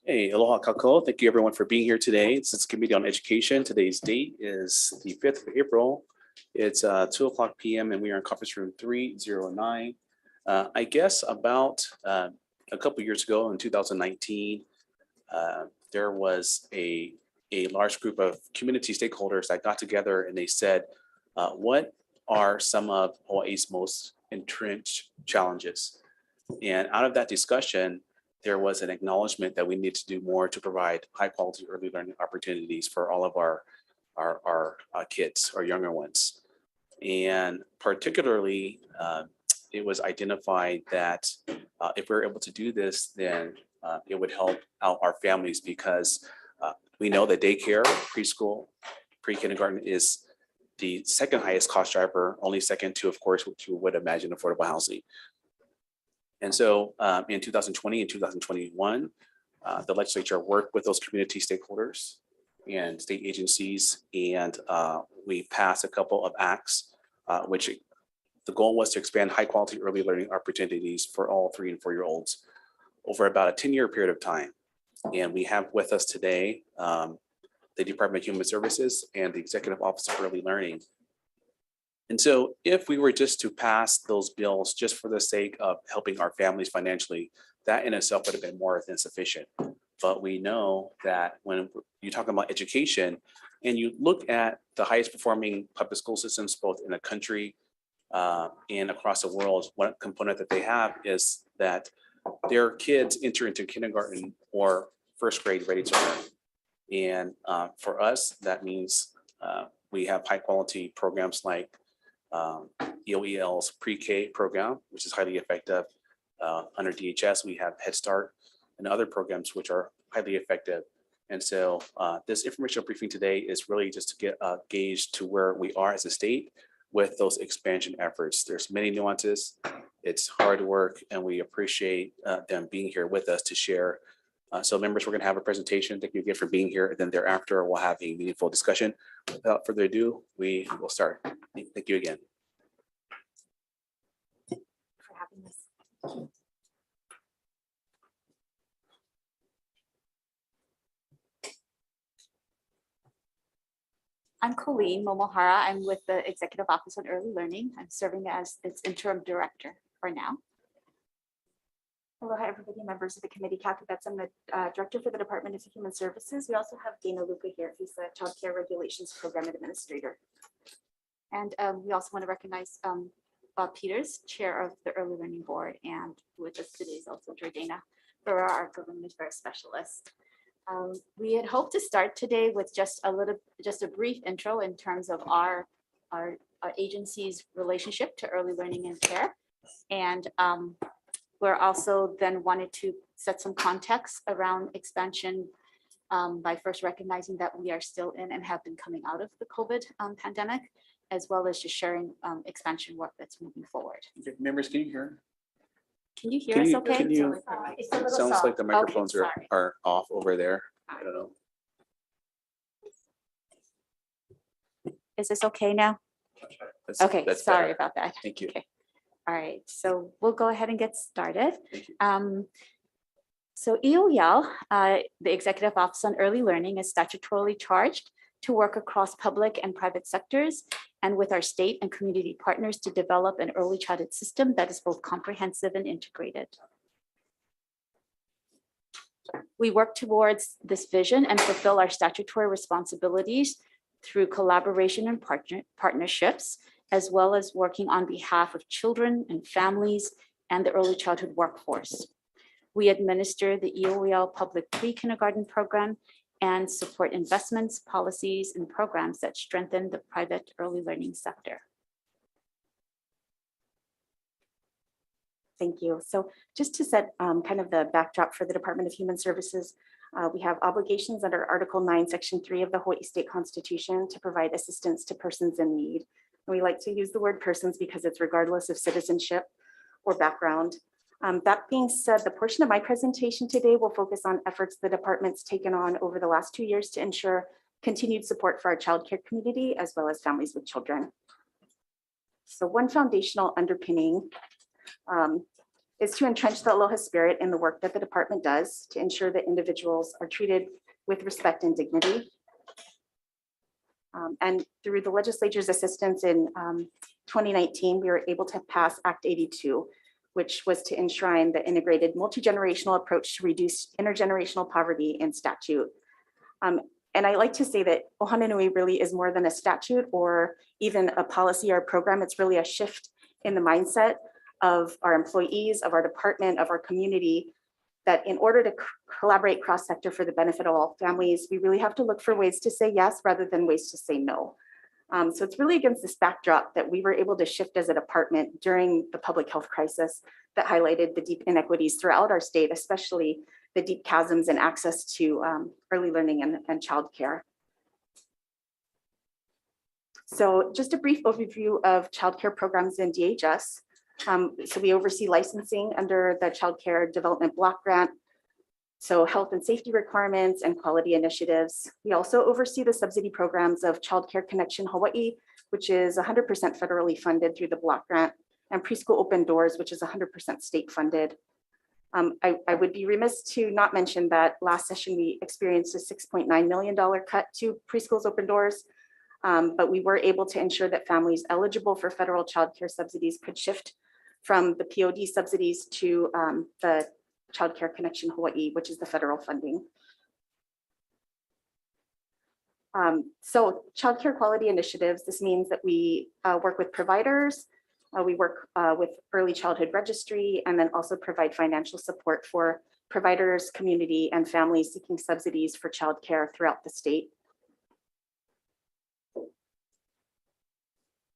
Hey, aloha kako. Thank you everyone for being here today. It's Committee on Education. Today's date is the 5th of April. It's 2:00 p.m. and we are in conference room 309. I guess about a couple years ago in 2019, there was a large group of community stakeholders that got together and they said, what are some of Hawaii's most entrenched challenges? And out of that discussion, there was an acknowledgement that we need to do more to provide high quality early learning opportunities for all of our kids, our younger ones. And particularly, it was identified that if we're able to do this, then it would help out our families because we know that daycare, preschool, pre-kindergarten is the second highest cost driver, only second to, of course, what you would imagine, affordable housing. And so in 2020 and 2021, the legislature worked with those community stakeholders and state agencies, and we passed a couple of acts, which the goal was to expand high quality early learning opportunities for all 3 and 4-year-olds over about a 10-year period of time. And we have with us today the Department of Human Services and the Executive Office of Early Learning. And so if we were just to pass those bills just for the sake of helping our families financially, that in itself would have been more than sufficient. But we know that when you talk about education and you look at the highest performing public school systems, both in the country and across the world, one component that they have is that their kids enter into kindergarten or first grade ready to learn. And for us, that means we have high quality programs like EOEL's pre-K program, which is highly effective. Under DHS, we have Head Start and other programs which are highly effective. And so this informational briefing today is really just to get a gauge to where we are as a state with those expansion efforts. There's many nuances. It's hard work, and we appreciate them being here with us to share. So members, we're going to have a presentation. Thank you again for being here. And then thereafter, we'll have a meaningful discussion. Without further ado, we will start. Thank you again. For having us. I'm Colleen Momohara. I'm with the Executive Office on Early Learning. I'm serving as its interim director for now. Hello, hi everybody, members of the committee. Kathy Betts, I'm the director for the Department of Human Services. We also have Dana Luca here. He's the Child Care Regulations Program Administrator. And we also want to recognize Bob Peters, chair of the Early Learning Board, and with us today is also Jordana Ferrer, our government affairs specialist. We had hoped to start today with just a brief intro in terms of our agency's relationship to early learning and care. And we're also then wanted to set some context around expansion by first recognizing that we are still in and have been coming out of the COVID pandemic, as well as just sharing expansion work that's moving forward. Okay, members, can you hear? Can you hear us okay? It sounds like the microphones are off over there. I don't know. Is this okay now? Okay, sorry about that. Thank you. Okay. All right, so we'll go ahead and get started. So EOEL, the Executive Office on Early Learning, is statutorily charged to work across public and private sectors and with our state and community partners to develop an early childhood system that is both comprehensive and integrated. We work towards this vision and fulfill our statutory responsibilities through collaboration and partnerships, as well as working on behalf of children and families and the early childhood workforce. We administer the EOEL public pre-kindergarten program and support investments, policies, and programs that strengthen the private early learning sector. Thank you. So just to set kind of the backdrop for the Department of Human Services, we have obligations under Article 9, Section 3 of the Hawaii State Constitution to provide assistance to persons in need. And we like to use the word persons because it's regardless of citizenship or background. That being said, the portion of my presentation today will focus on efforts the department's taken on over the last 2 years to ensure continued support for our childcare community as well as families with children. So one foundational underpinning is to entrench the aloha spirit in the work that the department does to ensure that individuals are treated with respect and dignity. And through the legislature's assistance in 2019, we were able to pass Act 82, which was to enshrine the integrated multi-generational approach to reduce intergenerational poverty in statute. And I like to say that Ohana Nui really is more than a statute or even a policy or a program. It's really a shift in the mindset of our employees, of our department, of our community, that in order to collaborate cross-sector for the benefit of all families, we really have to look for ways to say yes rather than ways to say no. So it's really against this backdrop that we were able to shift as a department during the public health crisis that highlighted the deep inequities throughout our state, especially the deep chasms in access to early learning and childcare. So just a brief overview of childcare programs in DHS. So we oversee licensing under the Child Care Development Block Grant, so health and safety requirements and quality initiatives. We also oversee the subsidy programs of Child Care Connection Hawaii, which is 100% federally funded through the block grant, and Preschool Open Doors, which is 100% state funded. I would be remiss to not mention that last session we experienced a $6.9 million cut to Preschools Open Doors, but we were able to ensure that families eligible for federal child care subsidies could shift from the POD subsidies to the Child Care Connection Hawaii, which is the federal funding. So child care quality initiatives, this means that we work with providers, we work with early childhood registry, and then also provide financial support for providers, community, and families seeking subsidies for childcare throughout the state.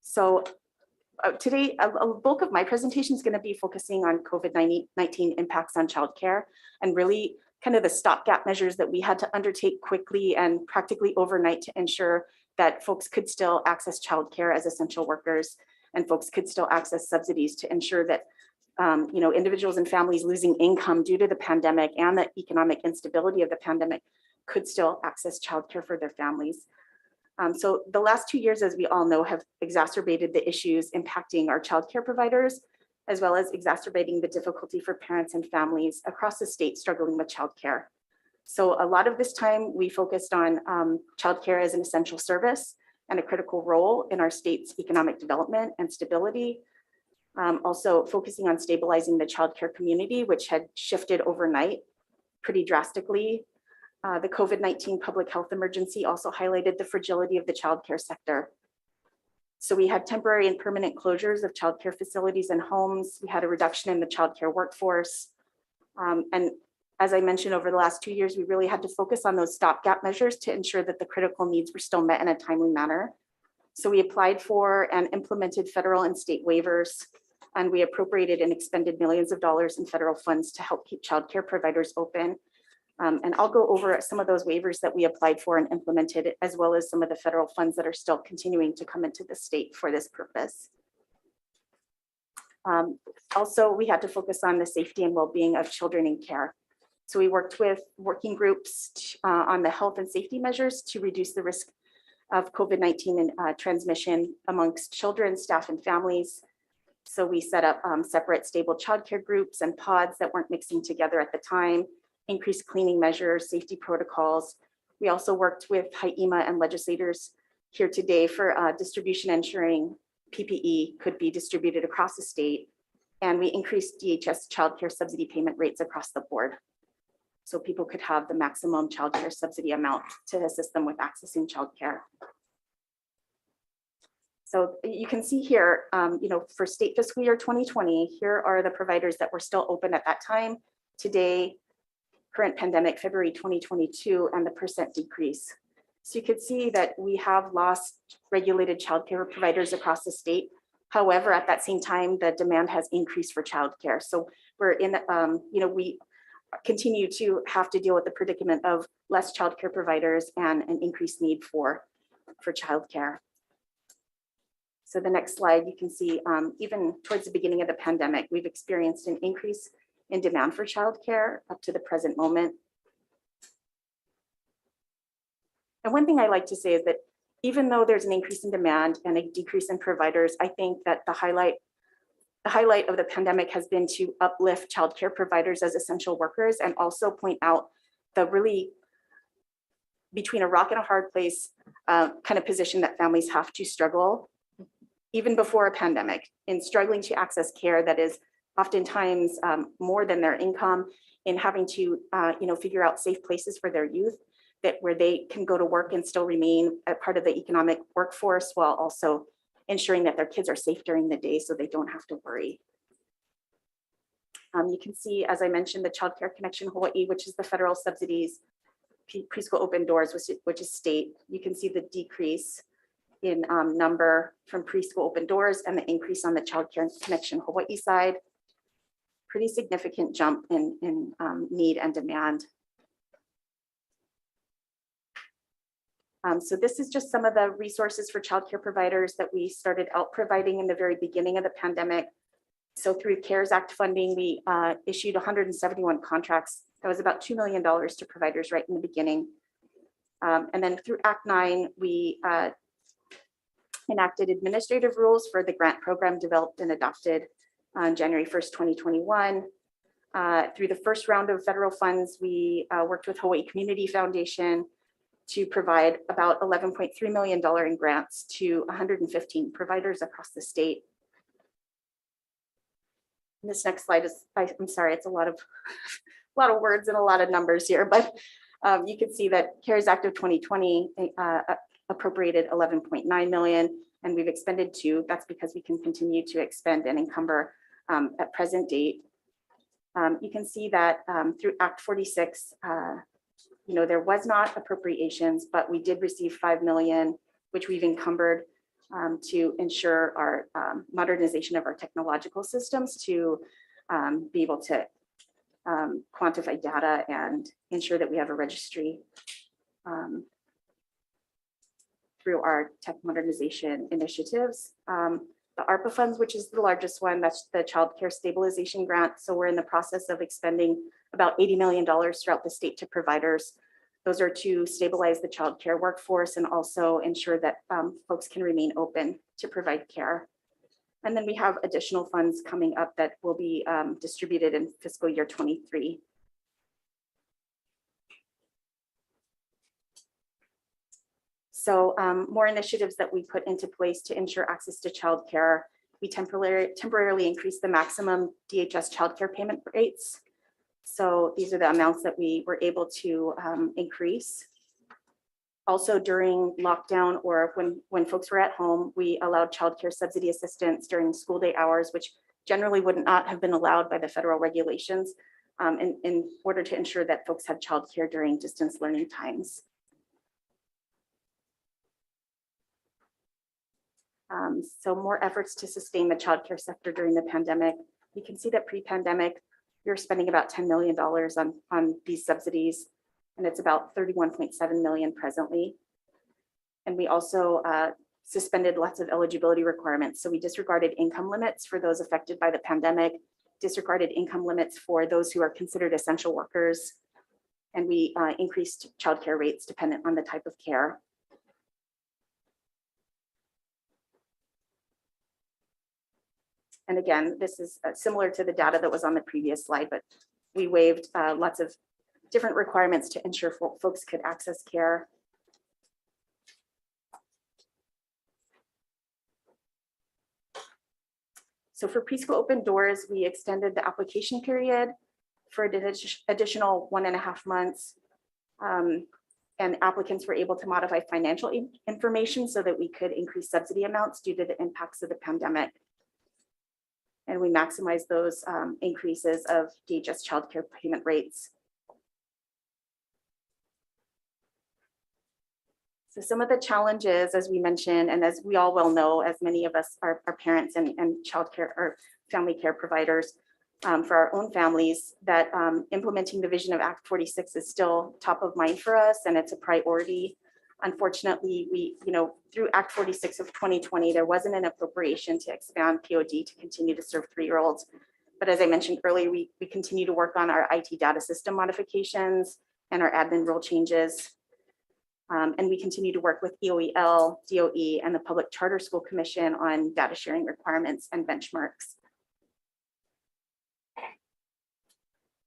So today, a bulk of my presentation is going to be focusing on COVID-19 impacts on childcare and really kind of the stopgap measures that we had to undertake quickly and practically overnight to ensure that folks could still access childcare as essential workers and folks could still access subsidies to ensure that individuals and families losing income due to the pandemic and the economic instability of the pandemic could still access childcare for their families. So the last 2 years, as we all know, have exacerbated the issues impacting our childcare providers, as well as exacerbating the difficulty for parents and families across the state struggling with childcare. So a lot of this time we focused on childcare as an essential service and a critical role in our state's economic development and stability. Also focusing on stabilizing the childcare community, which had shifted overnight pretty drastically. The COVID-19 public health emergency also highlighted the fragility of the childcare sector. So we had temporary and permanent closures of childcare facilities and homes. We had a reduction in the childcare workforce. And as I mentioned, over the last 2 years, we really had to focus on those stopgap measures to ensure that the critical needs were still met in a timely manner. So we applied for and implemented federal and state waivers, and we appropriated and expended millions of dollars in federal funds to help keep childcare providers open. And I'll go over some of those waivers that we applied for and implemented, as well as some of the federal funds that are still continuing to come into the state for this purpose. Also, we had to focus on the safety and well-being of children in care. So we worked with working groups on the health and safety measures to reduce the risk of COVID-19 and transmission amongst children, staff, and families. So we set up separate stable childcare groups and pods that weren't mixing together at the time, increased cleaning measures, safety protocols. We also worked with HIEMA and legislators here today for distribution, ensuring PPE could be distributed across the state. And we increased DHS childcare subsidy payment rates across the board, so people could have the maximum childcare subsidy amount to assist them with accessing childcare. So you can see here, for state fiscal year 2020, here are the providers that were still open at that time. Today, current pandemic, February 2022, and the percent decrease. So you could see that we have lost regulated childcare providers across the state. However, at that same time, the demand has increased for childcare. So we're in, we continue to have to deal with the predicament of less childcare providers and an increased need for childcare. So the next slide, you can see even towards the beginning of the pandemic, we've experienced an increase in demand for childcare up to the present moment. And one thing I like to say is that even though there's an increase in demand and a decrease in providers, I think that the highlight the highlight of the pandemic has been to uplift childcare providers as essential workers and also point out the really between a rock and a hard place kind of position that families have to struggle even before a pandemic in struggling to access care that is oftentimes more than their income, in having to figure out safe places for their youth that where they can go to work and still remain a part of the economic workforce while also ensuring that their kids are safe during the day so they don't have to worry. You can see, as I mentioned, the Child Care Connection Hawaii, which is the federal subsidies, preschool open doors, which is state. You can see the decrease in number from preschool open doors and the increase on the Child Care Connection Hawaii side. Pretty significant jump in need and demand. So this is just some of the resources for childcare providers that we started out providing in the very beginning of the pandemic. So through CARES Act funding, we issued 171 contracts. That was about $2 million to providers right in the beginning. And then through Act 9, we enacted administrative rules for the grant program developed and adopted on January 1st, 2021. Through the first round of federal funds, we worked with Hawaii Community Foundation to provide about $11.3 million in grants to 115 providers across the state. And this next slide is, I'm sorry, it's a lot of words and a lot of numbers here, but you can see that CARES Act of 2020 appropriated 11.9 million, and we've expended 2. That's because we can continue to expend and encumber at present date. You can see that through Act 46, there was not appropriations, but we did receive 5 million, which we've encumbered to ensure our modernization of our technological systems to be able to quantify data and ensure that we have a registry through our tech modernization initiatives. The ARPA funds, which is the largest one, that's the Child Care Stabilization Grant. So we're in the process of expending about $80 million throughout the state to providers. Those are to stabilize the child care workforce and also ensure that folks can remain open to provide care. And then we have additional funds coming up that will be distributed in fiscal year 23. So more initiatives that we put into place to ensure access to childcare. We temporarily increased the maximum DHS childcare payment rates. So these are the amounts that we were able to increase. Also during lockdown or when folks were at home, we allowed childcare subsidy assistance during school day hours, which generally would not have been allowed by the federal regulations in order to ensure that folks had childcare during distance learning times. So more efforts to sustain the childcare sector during the pandemic. You can see that pre-pandemic, we were spending about $10 million on these subsidies, and it's about 31.7 million presently. And we also suspended lots of eligibility requirements. So we disregarded income limits for those affected by the pandemic, disregarded income limits for those who are considered essential workers, and we increased childcare rates dependent on the type of care. And again, this is similar to the data that was on the previous slide, but we waived lots of different requirements to ensure folks could access care. So for preschool open doors, we extended the application period for an additional 1.5 months. And applicants were able to modify financial information so that we could increase subsidy amounts due to the impacts of the pandemic. And we maximize those increases of DHS childcare payment rates. So some of the challenges, as we mentioned, and as we all well know, as many of us are parents and childcare or family care providers for our own families, that implementing the vision of Act 46 is still top of mind for us, and it's a priority. Unfortunately, we, through Act 46 of 2020, there wasn't an appropriation to expand POD to continue to serve 3-year-olds. But as I mentioned earlier, we continue to work on our IT data system modifications and our admin rule changes. And we continue to work with EOEL, DOE, and the Public Charter School Commission on data sharing requirements and benchmarks.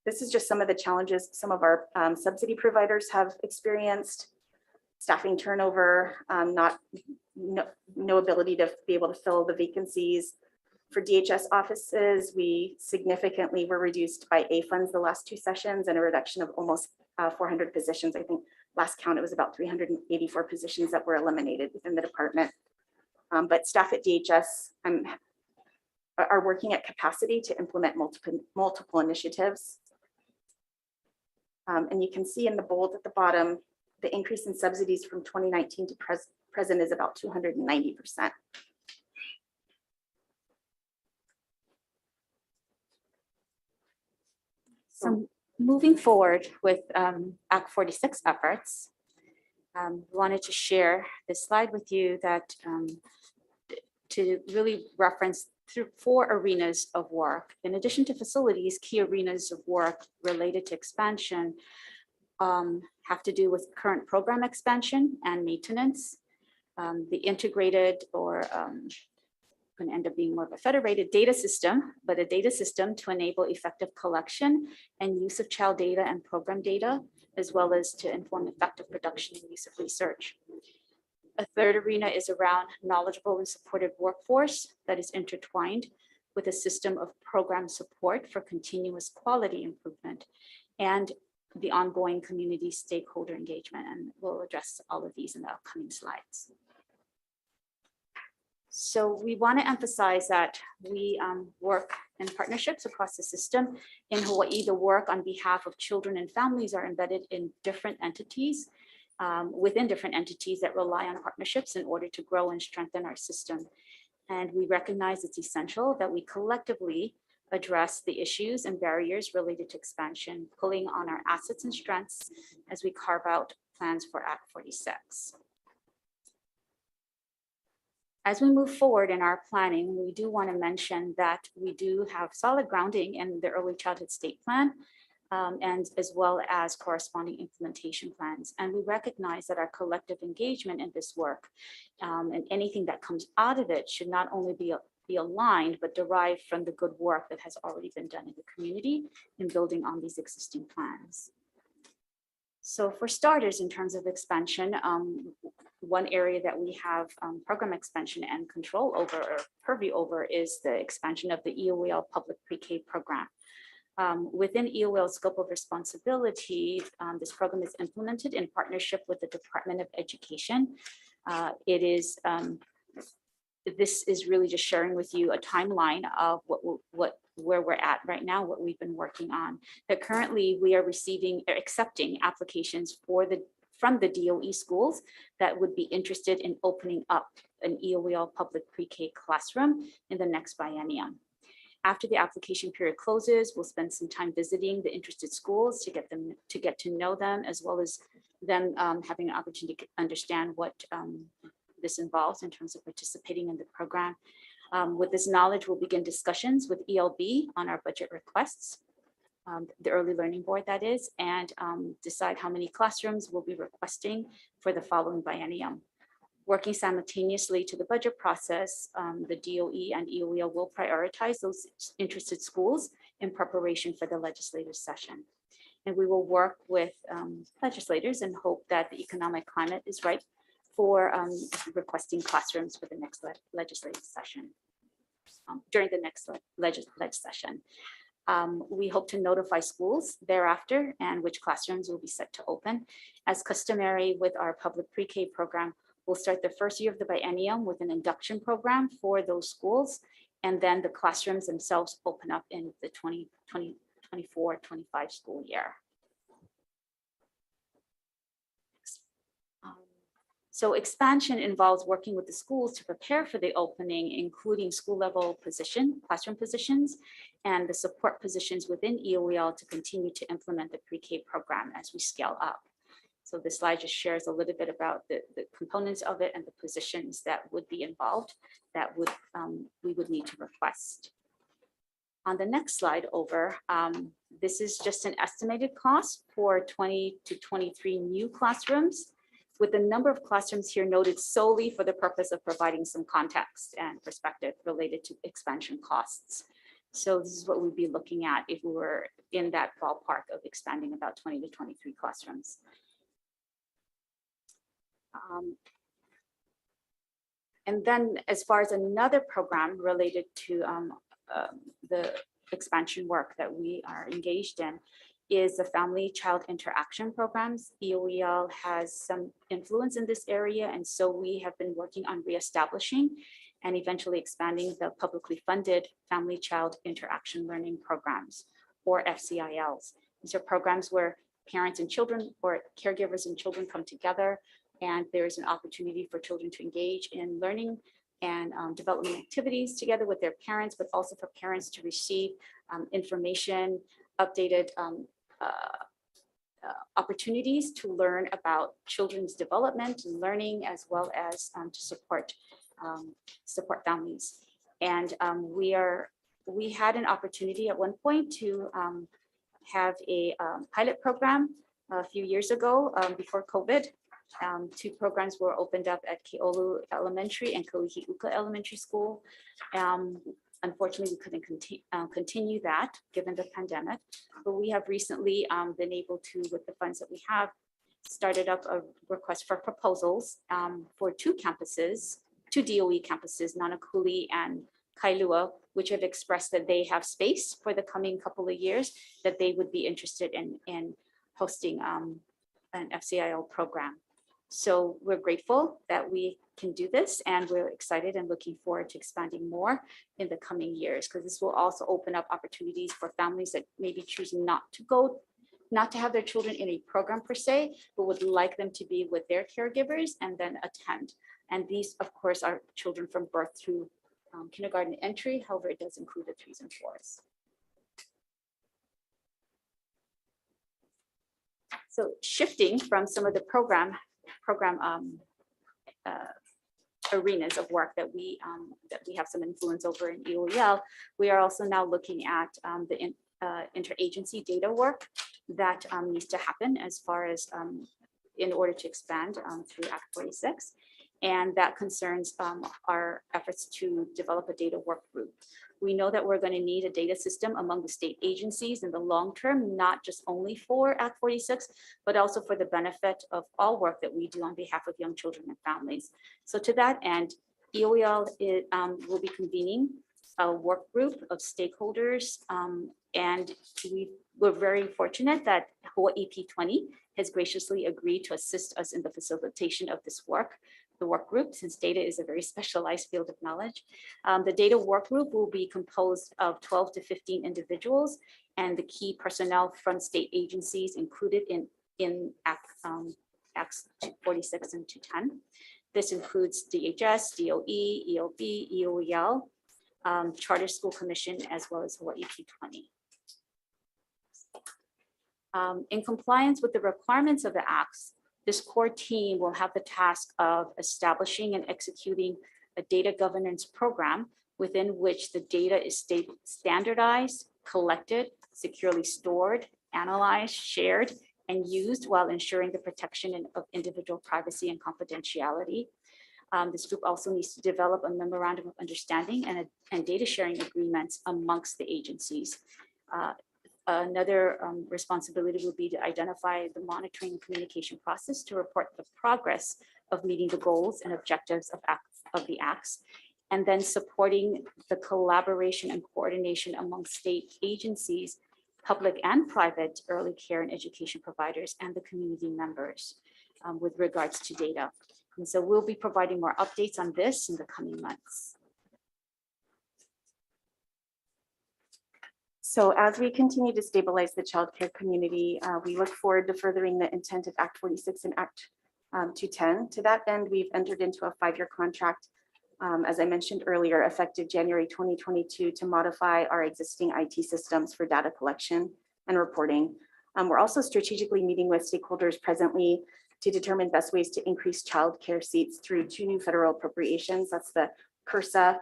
This is just some of the challenges some of our subsidy providers have experienced. Staffing turnover, no ability to be able to fill the vacancies. For DHS offices, we significantly were reduced by A funds the last 2 sessions and a reduction of almost 400 positions. I think last count it was about 384 positions that were eliminated within the department. But staff at DHS are working at capacity to implement multiple initiatives. And you can see in the bold at the bottom, the increase in subsidies from 2019 to present is about 290%. So moving forward with Act 46 efforts, wanted to share this slide with you that to really reference through 4 arenas of work. In addition to facilities, key arenas of work related to expansion have to do with current program expansion and maintenance. The integrated or going to end up being more of a federated data system, but a data system to enable effective collection and use of child data and program data, as well as to inform effective production and use of research. A third arena is around knowledgeable and supportive workforce that is intertwined with a system of program support for continuous quality improvement and the ongoing community stakeholder engagement. And we'll address all of these in the upcoming slides. So we want to emphasize that we work in partnerships across the system. In Hawaii, the work on behalf of children and families are embedded in different entities, within different entities that rely on partnerships in order to grow and strengthen our system. And we recognize it's essential that we collectively address the issues and barriers related to expansion, pulling on our assets and strengths as we carve out plans for Act 46. As we move forward in our planning, we do want to mention that we do have solid grounding in the Early Childhood State Plan, and as well as corresponding implementation plans. And we recognize that our collective engagement in this work and anything that comes out of it should not only be aligned, but derived from the good work that has already been done in the community in building on these existing plans. So for starters, in terms of expansion, one area that we have program expansion and control over or purview over is the expansion of the EOL public pre-K program. Within EOL's scope of responsibility, this program is implemented in partnership with the Department of Education. This is really just sharing with you a timeline of where we're at right now, what we've been working on. That currently we are accepting applications from the DOE schools that would be interested in opening up an EOL public pre-K classroom in the next biennium. After the application period closes, we'll spend some time visiting the interested schools to get to know them, as well as them having an opportunity to understand what this involves in terms of participating in the program. With this knowledge, we'll begin discussions with ELB on our budget requests, the Early Learning Board that is, and decide how many classrooms we'll be requesting for the following biennium. Working simultaneously to the budget process, the DOE and EOL will prioritize those interested schools in preparation for the legislative session. And we will work with legislators and hope that the economic climate is right for requesting classrooms for the next legislative session, during the next legislative session. We hope to notify schools thereafter and which classrooms will be set to open. As customary with our public pre-K program, we'll start the first year of the biennium with an induction program for those schools, and then the classrooms themselves open up in the 2024-25 school year. So expansion involves working with the schools to prepare for the opening, including school level classroom positions, and the support positions within EOL to continue to implement the pre-K program as we scale up. So this slide just shares a little bit about the components of it and the positions that would be involved that we would need to request. On the next slide over, this is just an estimated cost for 20 to 23 new classrooms, with the number of classrooms here noted solely for the purpose of providing some context and perspective related to expansion costs. So this is what we'd be looking at if we were in that ballpark of expanding about 20 to 23 classrooms. And then as far as another program related to the expansion work that we are engaged in is the family child interaction programs. EOEL has some influence in this area, and so we have been working on reestablishing and eventually expanding the publicly funded family child interaction learning programs, or FCILs. These are programs where parents and children or caregivers and children come together, and there is an opportunity for children to engage in learning and development activities together with their parents, but also for parents to receive information, updated opportunities to learn about children's development and learning, as well as to support families. And we had an opportunity at one point to have a pilot program a few years ago before COVID. Two programs were opened up at Keolu Elementary and Kalihiuka Elementary School. Unfortunately, we couldn't continue that given the pandemic, but we have recently been able to, with the funds that we have, started up a request for proposals for two DOE campuses, Nanakuli and Kailua, which have expressed that they have space for the coming couple of years, that they would be interested in hosting an FCIL program. So we're grateful that we can do this, and we're excited and looking forward to expanding more in the coming years, because this will also open up opportunities for families that maybe choose not to have their children in a program per se, but would like them to be with their caregivers and then attend. And these, of course, are children from birth through kindergarten entry. However, it does include the 3s and 4s. So shifting from some of the program arenas of work that we have some influence over in EOEL, we are also now looking at the interagency data work that needs to happen as far as in order to expand through Act 46. And that concerns our efforts to develop a data work group. We know that we're going to need a data system among the state agencies in the long term, not just only for Act 46, but also for the benefit of all work that we do on behalf of young children and families. So to that end, EOEL will be convening a work group of stakeholders, and we're very fortunate that Hawaii P20 has graciously agreed to assist us in the facilitation of this work. The work group, since data is a very specialized field of knowledge. The data work group will be composed of 12 to 15 individuals, and the key personnel from state agencies included in Acts 46 and 210. This includes DHS, DOE, EOB, EOEL, Charter School Commission, as well as Hawaii P20. In compliance with the requirements of the Acts, this core team will have the task of establishing and executing a data governance program within which the data is standardized, collected, securely stored, analyzed, shared, and used while ensuring the protection of individual privacy and confidentiality. This group also needs to develop a memorandum of understanding and data sharing agreements amongst the agencies. Another responsibility will be to identify the monitoring and communication process to report the progress of meeting the goals and objectives of the Acts, and then supporting the collaboration and coordination among state agencies, public and private early care and education providers, and the community members with regards to data. And so we'll be providing more updates on this in the coming months. So as we continue to stabilize the childcare community, we look forward to furthering the intent of Act 46 and Act 210. To that end, we've entered into a 5-year contract, as I mentioned earlier, effective January 2022, to modify our existing IT systems for data collection and reporting. We're also strategically meeting with stakeholders presently to determine best ways to increase childcare seats through 2 new federal appropriations. That's the CRSA,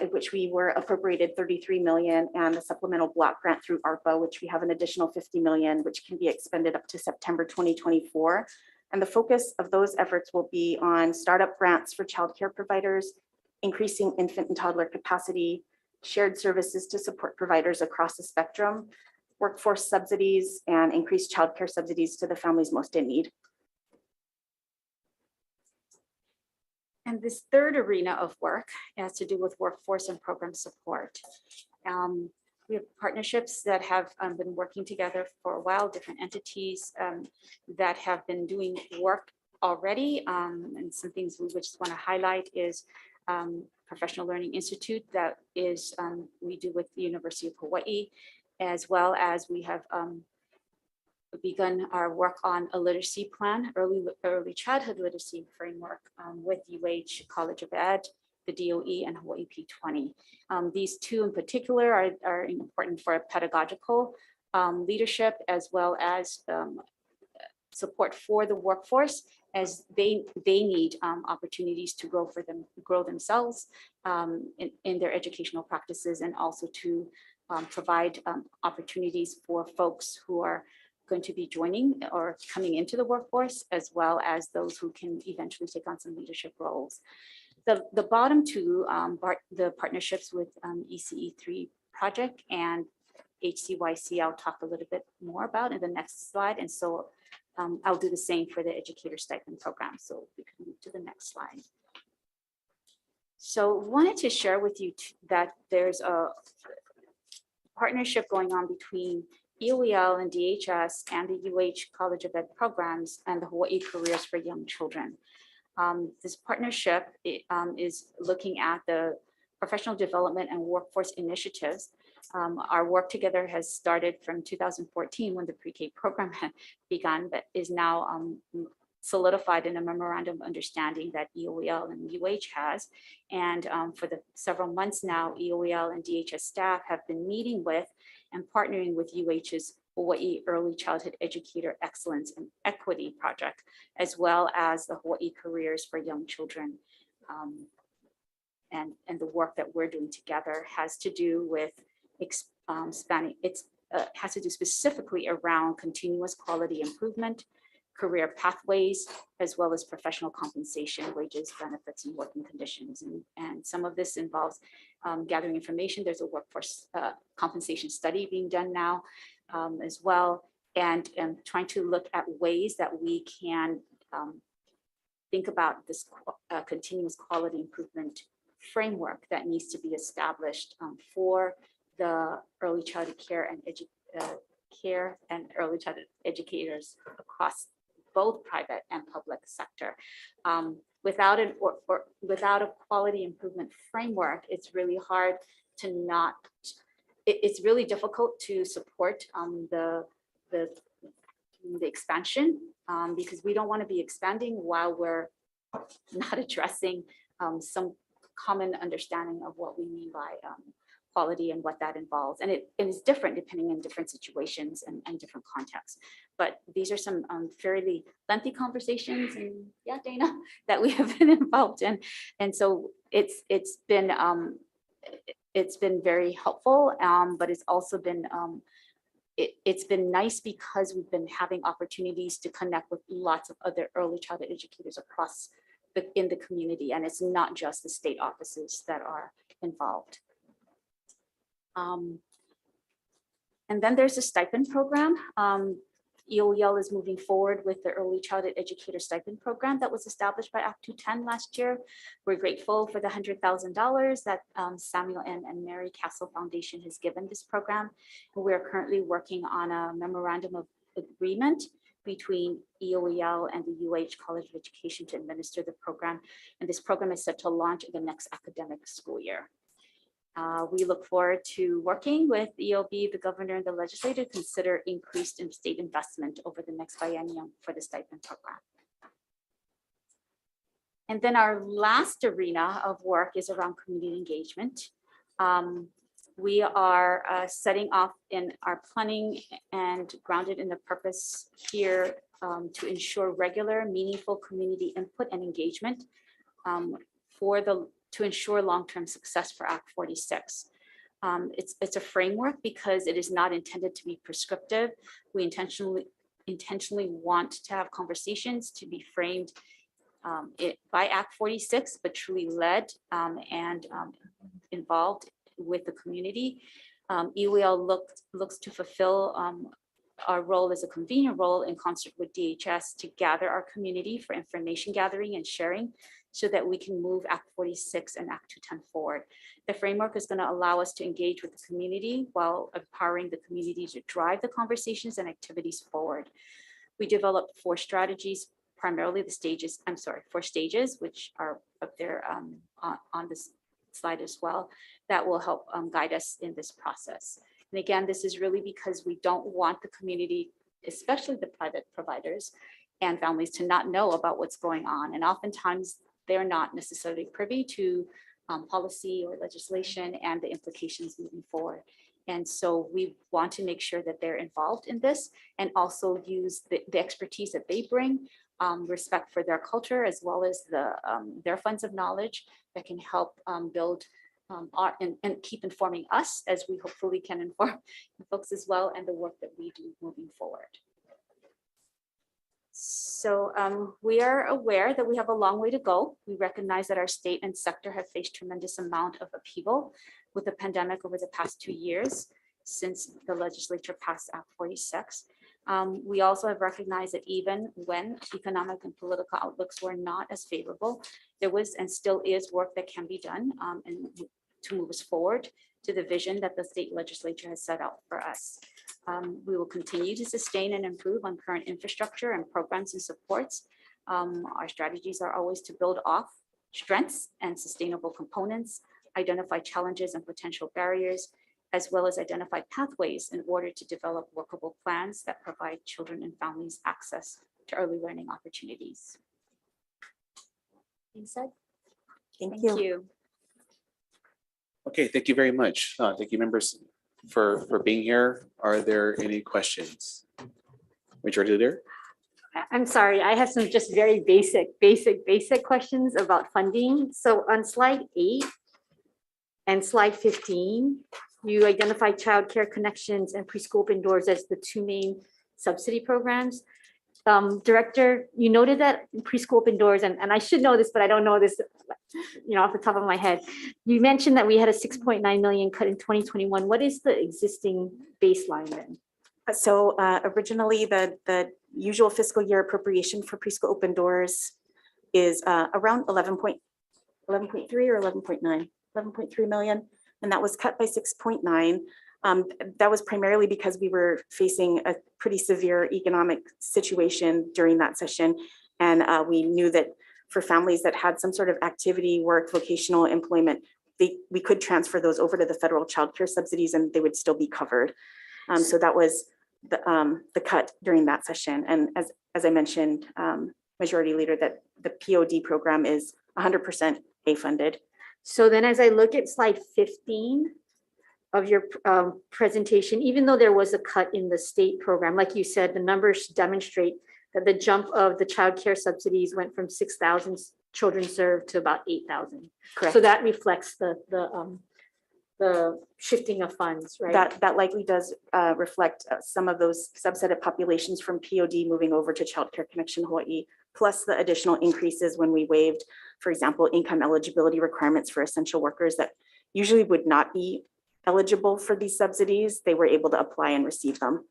in which we were appropriated $33 million, and the supplemental block grant through ARPA, which we have an additional $50 million, which can be expended up to September 2024. And the focus of those efforts will be on startup grants for childcare providers, increasing infant and toddler capacity, shared services to support providers across the spectrum, workforce subsidies, and increased childcare subsidies to the families most in need. And this third arena of work has to do with workforce and program support. We have partnerships that have been working together for a while, different entities that have been doing work already. And some things we just want to highlight is Professional Learning Institute that is we do with the University of Hawaii, as well as we have begun our work on a literacy plan, early childhood literacy framework with UH College of Ed, the DOE, and Hawaii P20. These two in particular are important for pedagogical leadership, as well as support for the workforce, as they need opportunities to grow themselves in their educational practices, and also to provide opportunities for folks who are going to be joining or coming into the workforce, as well as those who can eventually take on some leadership roles. The bottom two, the partnerships with ECE3 project and HCYC, I'll talk a little bit more about in the next slide. And so I'll do the same for the educator stipend program. So we can move to the next slide. So wanted to share with you that there's a partnership going on between EOEL and DHS and the UH College of Ed programs and the Hawaii Careers for Young Children. This partnership is looking at the professional development and workforce initiatives. Our work together has started from 2014 when the pre-K program had begun, but is now solidified in a memorandum of understanding that EOEL and UH has. And for the several months now, EOEL and DHS staff have been meeting with and partnering with UH's Hawaii Early Childhood Educator Excellence and Equity Project, as well as the Hawaii Careers for Young Children. And the work that we're doing together has to do with expanding, has to do specifically around continuous quality improvement, career pathways, as well as professional compensation, wages, benefits, and working conditions. And some of this involves gathering information. There's a workforce compensation study being done now as well, and trying to look at ways that we can think about this continuous quality improvement framework that needs to be established for the early childhood care and early childhood educators across both private and public sector. Without a quality improvement framework, it's really hard to not. It's really difficult to support the expansion because we don't want to be expanding while we're not addressing some common understanding of what we mean by quality and what that involves. And it is different depending on different situations and different contexts. But these are some fairly lengthy conversations, and yeah, Dana, that we have been involved in. And so it's been very helpful, but it's also been it's been nice because we've been having opportunities to connect with lots of other early childhood educators across in the community, and it's not just the state offices that are involved. And then there's a stipend program. EOEL is moving forward with the Early Childhood Educator Stipend Program that was established by Act 210 last year. We're grateful for the $100,000 that Samuel and Mary Castle Foundation has given this program. And we're currently working on a memorandum of agreement between EOEL and the UH College of Education to administer the program. And this program is set to launch in the next academic school year. We look forward to working with EOB, the governor, and the legislature to consider increased state investment over the next biennium for the stipend program. And then our last arena of work is around community engagement. We are setting off in our planning and grounded in the purpose here to ensure regular, meaningful community input and engagement to ensure long-term success for Act 46. It's a framework because it is not intended to be prescriptive. We intentionally want to have conversations to be framed by Act 46, but truly led and involved with the community. EWL looks to fulfill our role as a convener role in concert with DHS to gather our community for information gathering and sharing so that we can move Act 46 and Act 210 forward. The framework is going to allow us to engage with the community while empowering the community to drive the conversations and activities forward. We developed 4 strategies, primarily four stages, which are up there on this slide as well, that will help guide us in this process. And again, this is really because we don't want the community, especially the private providers and families, to not know about what's going on. And oftentimes they're not necessarily privy to policy or legislation and the implications moving forward. And so we want to make sure that they're involved in this and also use the expertise that they bring, respect for their culture, as well as their funds of knowledge that can help build and keep informing us as we hopefully can inform the folks as well and the work that we do moving forward. So we are aware that we have a long way to go. We recognize that our state and sector have faced tremendous amount of upheaval with the pandemic over the past 2 years since the legislature passed Act 46. We also have recognized that even when economic and political outlooks were not as favorable, there was and still is work that can be done and to move us forward to the vision that the state legislature has set out for us. We will continue to sustain and improve on current infrastructure and programs and supports. Our strategies are always to build off strengths and sustainable components, identify challenges and potential barriers, as well as identify pathways in order to develop workable plans that provide children and families access to early learning opportunities. Being said, thank you. Okay, thank you very much. Thank you, members, for being here. Are there any questions? Majority Leader? I'm sorry, I have some just very basic questions about funding. So on slide 8 and slide 15, you identify childcare connections and preschool open doors as the 2 main subsidy programs. Director, you noted that preschool open doors, and I should know this, but I don't know this, off the top of my head. You mentioned that we had a 6.9 million cut in 2021. What is the existing baseline then? So originally, the usual fiscal year appropriation for preschool open doors is around 11.3 or 11.3 million, and that was cut by 6.9. That was primarily because we were facing a pretty severe economic situation during that session, and we knew that for families that had some sort of activity, work, vocational employment, we could transfer those over to the federal child care subsidies and they would still be covered. So that was the cut during that session. And as I mentioned, Majority Leader, that the POD program is 100% A-funded. So then as I look at slide 15 of your presentation, even though there was a cut in the state program, like you said, the numbers demonstrate that the jump of the child care subsidies went from 6,000 children served to about 8,000. Correct. So that reflects the shifting of funds, right? That likely does reflect some of those subset of populations from POD moving over to Child Care Connection Hawaii, plus the additional increases when we waived, for example, income eligibility requirements for essential workers that usually would not be eligible for these subsidies. They were able to apply and receive them.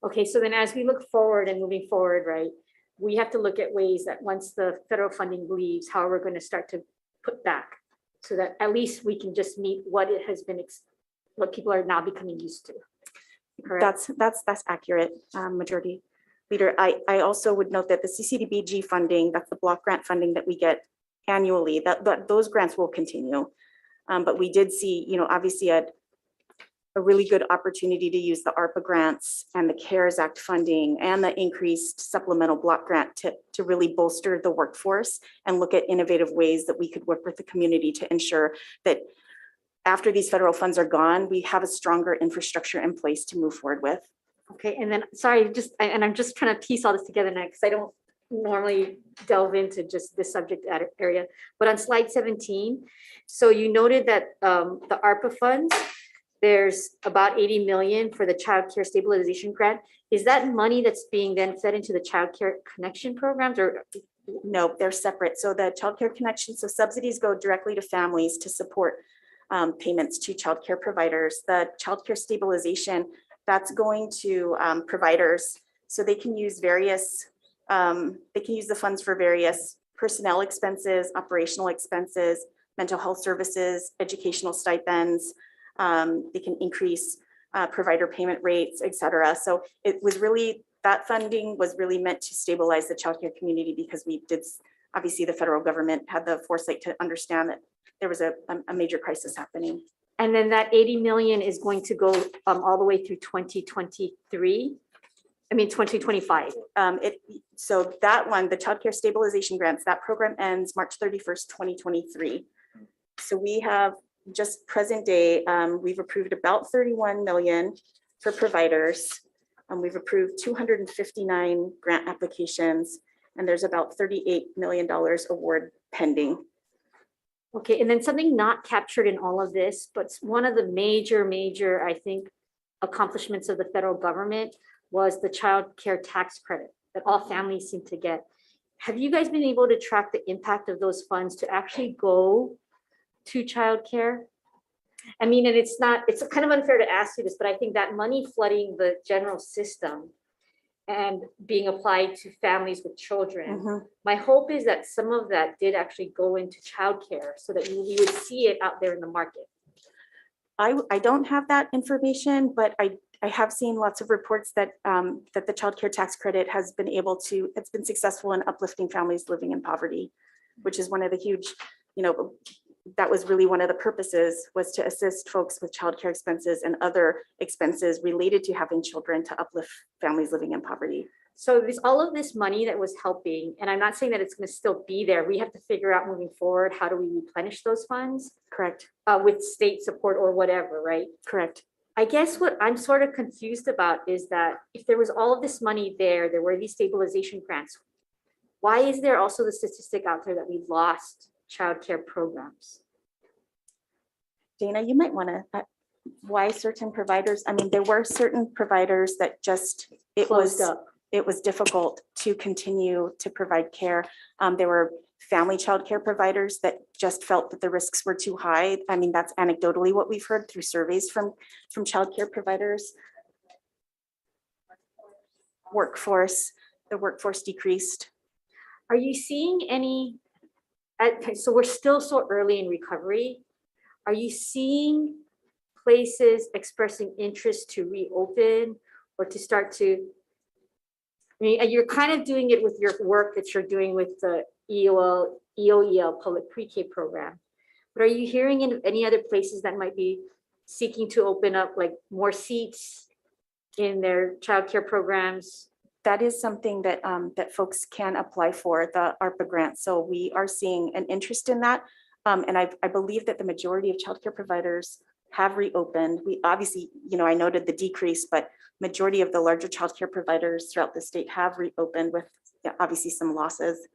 Okay, so then as we look forward and moving forward, right, we have to look at ways that once the federal funding leaves, how we're going to start to put back so that at least we can just meet what it has been, what people are now becoming used to. Correct? That's accurate, Majority Leader. I also would note that the CCDBG funding, that's the block grant funding that we get annually, that those grants will continue. But we did see, obviously a really good opportunity to use the ARPA grants and the CARES Act funding and the increased supplemental block grant to really bolster the workforce and look at innovative ways that we could work with the community to ensure that after these federal funds are gone, we have a stronger infrastructure in place to move forward with. Okay, and then, sorry, I'm just trying to piece all this together now because I don't normally delve into just this subject area. But on slide 17, so you noted that the ARPA funds, there's about 80 million for the child care stabilization grant. Is that money that's being then fed into the child care connection programs or? No, they're separate. So the child care connection, so subsidies go directly to families to support payments to childcare providers. The childcare stabilization, that's going to providers so they can use various, they can use the funds for various personnel expenses, operational expenses, mental health services, educational stipends. They can increase provider payment rates, et cetera. So it was really, that funding was really meant to stabilize the childcare community because we did, obviously the federal government had the foresight to understand that there was a major crisis happening. And then that 80 million is going to go all the way through 2023. I mean, 2025. So that one, the childcare stabilization grants, that program ends March 31st, 2023. So we have just present day, we've approved about 31 million for providers. We've approved 259 grant applications, and there's about $38 million award pending. Okay, and then something not captured in all of this, but one of the major, I think, accomplishments of the federal government was the child care tax credit that all families seem to get. Have you guys been able to track the impact of those funds to actually go to childcare? I mean, and it's kind of unfair to ask you this, but I think that money flooding the general system and being applied to families with children, my hope is that some of that did actually go into childcare so that we would see it out there in the market. I don't have that information, but I have seen lots of reports that that the child care tax credit has been able to, it's been successful in uplifting families living in poverty, which is one of the huge, you know, that was really one of the purposes, was to assist folks with childcare expenses and other expenses related to having children to uplift families living in poverty. So all of this money that was helping, and I'm not saying that it's going to still be there. We have to figure out moving forward, how do we replenish those funds? Correct. With state support or whatever, right? Correct. I guess what I'm sort of confused about is that if there was all of this money there were these stabilization grants. Why is there also the statistic out there that we lost childcare programs? Dana, you might want to, why certain providers? I mean, there were certain providers that just, it was difficult to continue to provide care. There were family childcare providers that just felt that the risks were too high. I mean, that's anecdotally what we've heard through surveys from childcare providers. The workforce decreased. Are you seeing any, so we're still so early in recovery. Are you seeing places expressing interest to reopen or to start to, I mean, you're kind of doing it with your work that you're doing with the EOEL public pre-K program, but are you hearing in any other places that might be seeking to open up like more seats in their childcare programs? That is something that that folks can apply for, the ARPA grant. So we are seeing an interest in that. And I believe that the majority of childcare providers have reopened. We obviously, you know, I noted the decrease, but majority of the larger childcare providers throughout the state have reopened with obviously some losses.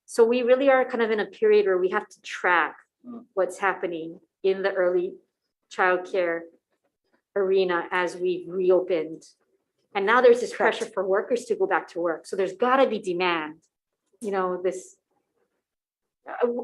So we really are kind of in a period where we have to track what's happening in the early childcare arena as we've reopened. And now there's this pressure for workers to go back to work. So there's got to be demand. You know, this.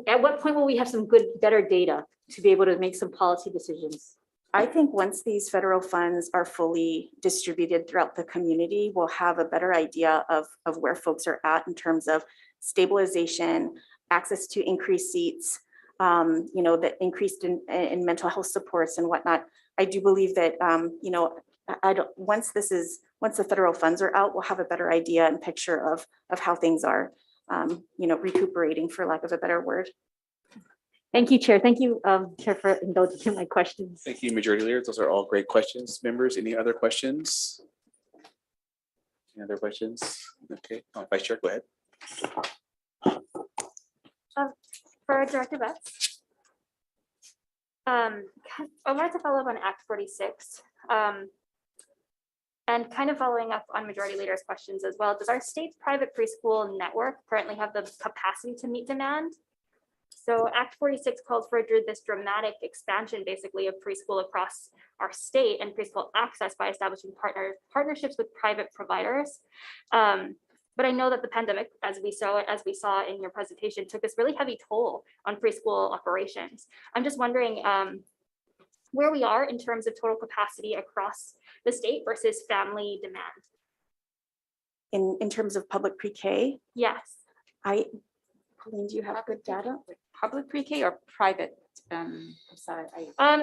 At what point will we have some better data to be able to make some policy decisions? I think once these federal funds are fully distributed throughout the community, we'll have a better idea of where folks are at in terms of stabilization, access to increased seats, you know, the increased in mental health supports and whatnot. I do believe that, you know, once the federal funds are out, we'll have a better idea and picture of how things are, you know, recuperating, for lack of a better word. Thank you, Chair. Thank you, Chair, for indulging in my questions. Thank you, Majority Leader. Those are all great questions. Members, any other questions? Any other questions? Okay, Vice Chair, go ahead. For Director Betts, I wanted to follow up on Act 46 and kind of following up on Majority Leader's questions as well. Does our state's private preschool network currently have the capacity to meet demand? So Act 46 calls for this dramatic expansion basically of preschool across our state and preschool access by establishing partnerships with private providers. But I know that the pandemic, as we saw in your presentation, took this really heavy toll on preschool operations. I'm just wondering where we are in terms of total capacity across the state versus family demand. In terms of public pre-K, Yes. Pauline, do you have good data? Public pre-K or private? I'm sorry.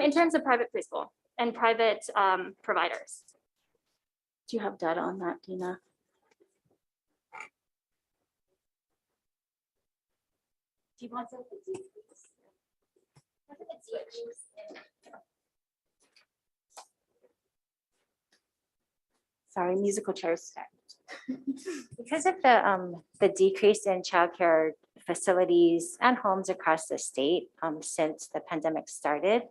In terms of private preschool and private providers. Do you have data on that, Dina? Do you want to? Sorry, musical chairs. Because of the decrease in childcare facilities and homes across the state since the pandemic started,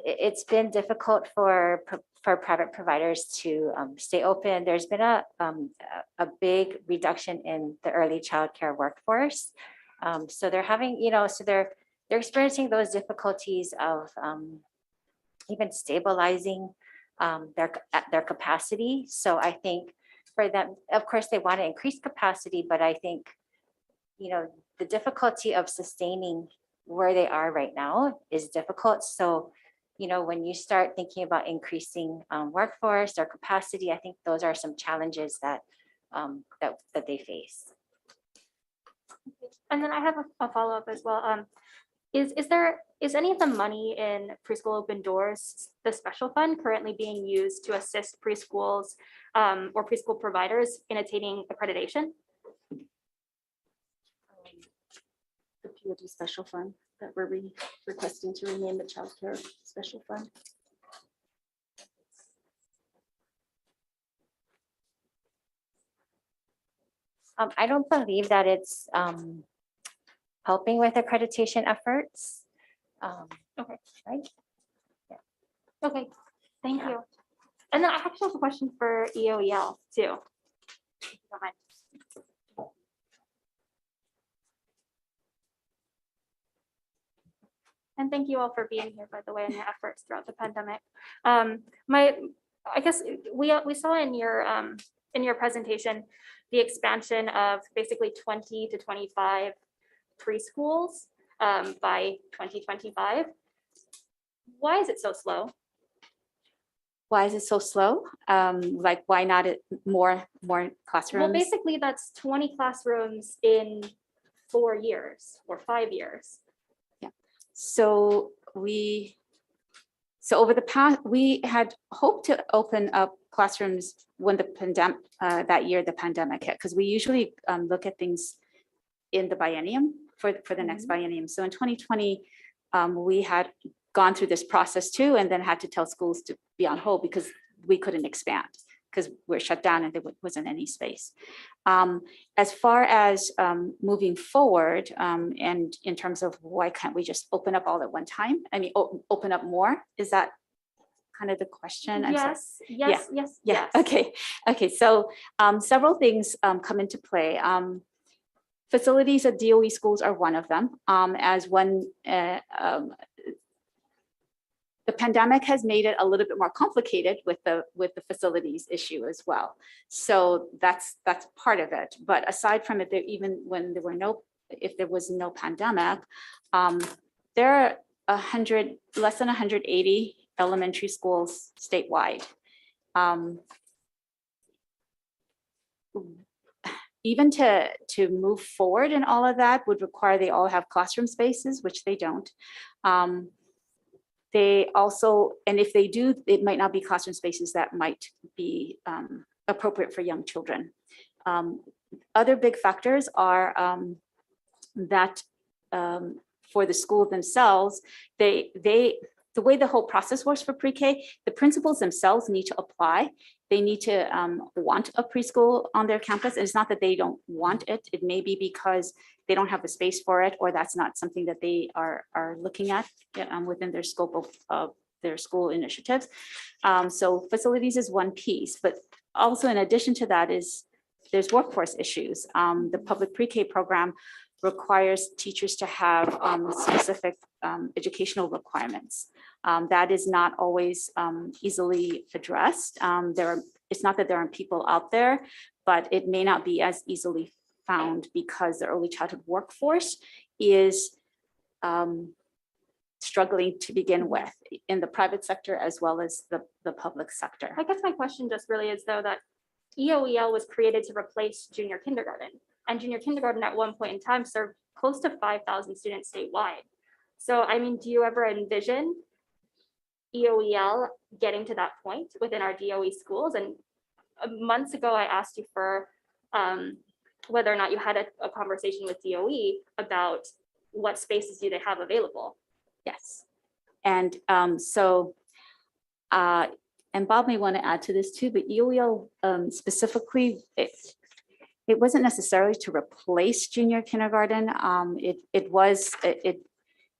it's been difficult for private providers to stay open. There's been a big reduction in the early childcare workforce. So they're having, they're experiencing those difficulties of even stabilizing their capacity. So I think for them, of course, they want to increase capacity, but I think, the difficulty of sustaining where they are right now is difficult. So, when you start thinking about increasing workforce or capacity, I think those are some challenges that they face. And then I have a follow-up as well. Is any of the money in Preschool Open Doors, the special fund, currently being used to assist preschools or preschool providers in attaining accreditation? The POD special fund that we're requesting to rename the child care special fund. I don't believe that it's helping with accreditation efforts. Okay. Right? Okay, thank you. And then I actually have a question for EOEL too. if you don't mind. And thank you all for being here, by the way, and your efforts throughout the pandemic. I guess we saw in your presentation the expansion of basically 20 to 25 preschools by 2025. Why is it so slow? Why is it so slow? Like, why not more classrooms? Well, basically that's 20 classrooms in 4 years or 5 years. So over the past, we had hoped to open up classrooms when the pandemic, the pandemic hit, because we usually look at things in the biennium for the next biennium. So in 2020, we had gone through this process too, and then had to tell schools to be on hold because we couldn't expand because we're shut down and there wasn't any space. As far as moving forward, and in terms of why can't we just open up all at one time? I mean, open up more? Is that kind of the question? Yes. Okay. So several things come into play. Facilities at DOE schools are one of them. The pandemic has made it a little bit more complicated with the facilities issue as well. So that's part of it. But aside from it, even when if there was no pandemic, there are less than 180 elementary schools statewide. Even to move forward in all of that would require they all have classroom spaces, which they don't. They also, and if they do, it might not be classroom spaces that might be appropriate for young children. Other big factors are that for the school themselves, the way the whole process works for pre-K, the principals themselves need to apply. They need to want a preschool on their campus. It's not that they don't want it. It may be because they don't have the space for it, or that's not something that they are looking at within their scope of their school initiatives. So facilities is one piece, but also in addition to that there's workforce issues. The public pre-K program requires teachers to have specific educational requirements. That is not always easily addressed. There are it's not that there aren't people out there, but it may not be as easily found because the early childhood workforce is struggling to begin with in the private sector as well as the public sector. I guess my question just really is though that EOEL was created to replace junior kindergarten, and junior kindergarten at one point in time served close to 5,000 students statewide. So, I mean, do you ever envision EOEL getting to that point within our DOE schools? And months ago, I asked you for whether or not you had a conversation with DOE about what spaces do they have available. Yes. And and Bob may want to add to this too, but EOEL specifically, it wasn't necessarily to replace junior kindergarten.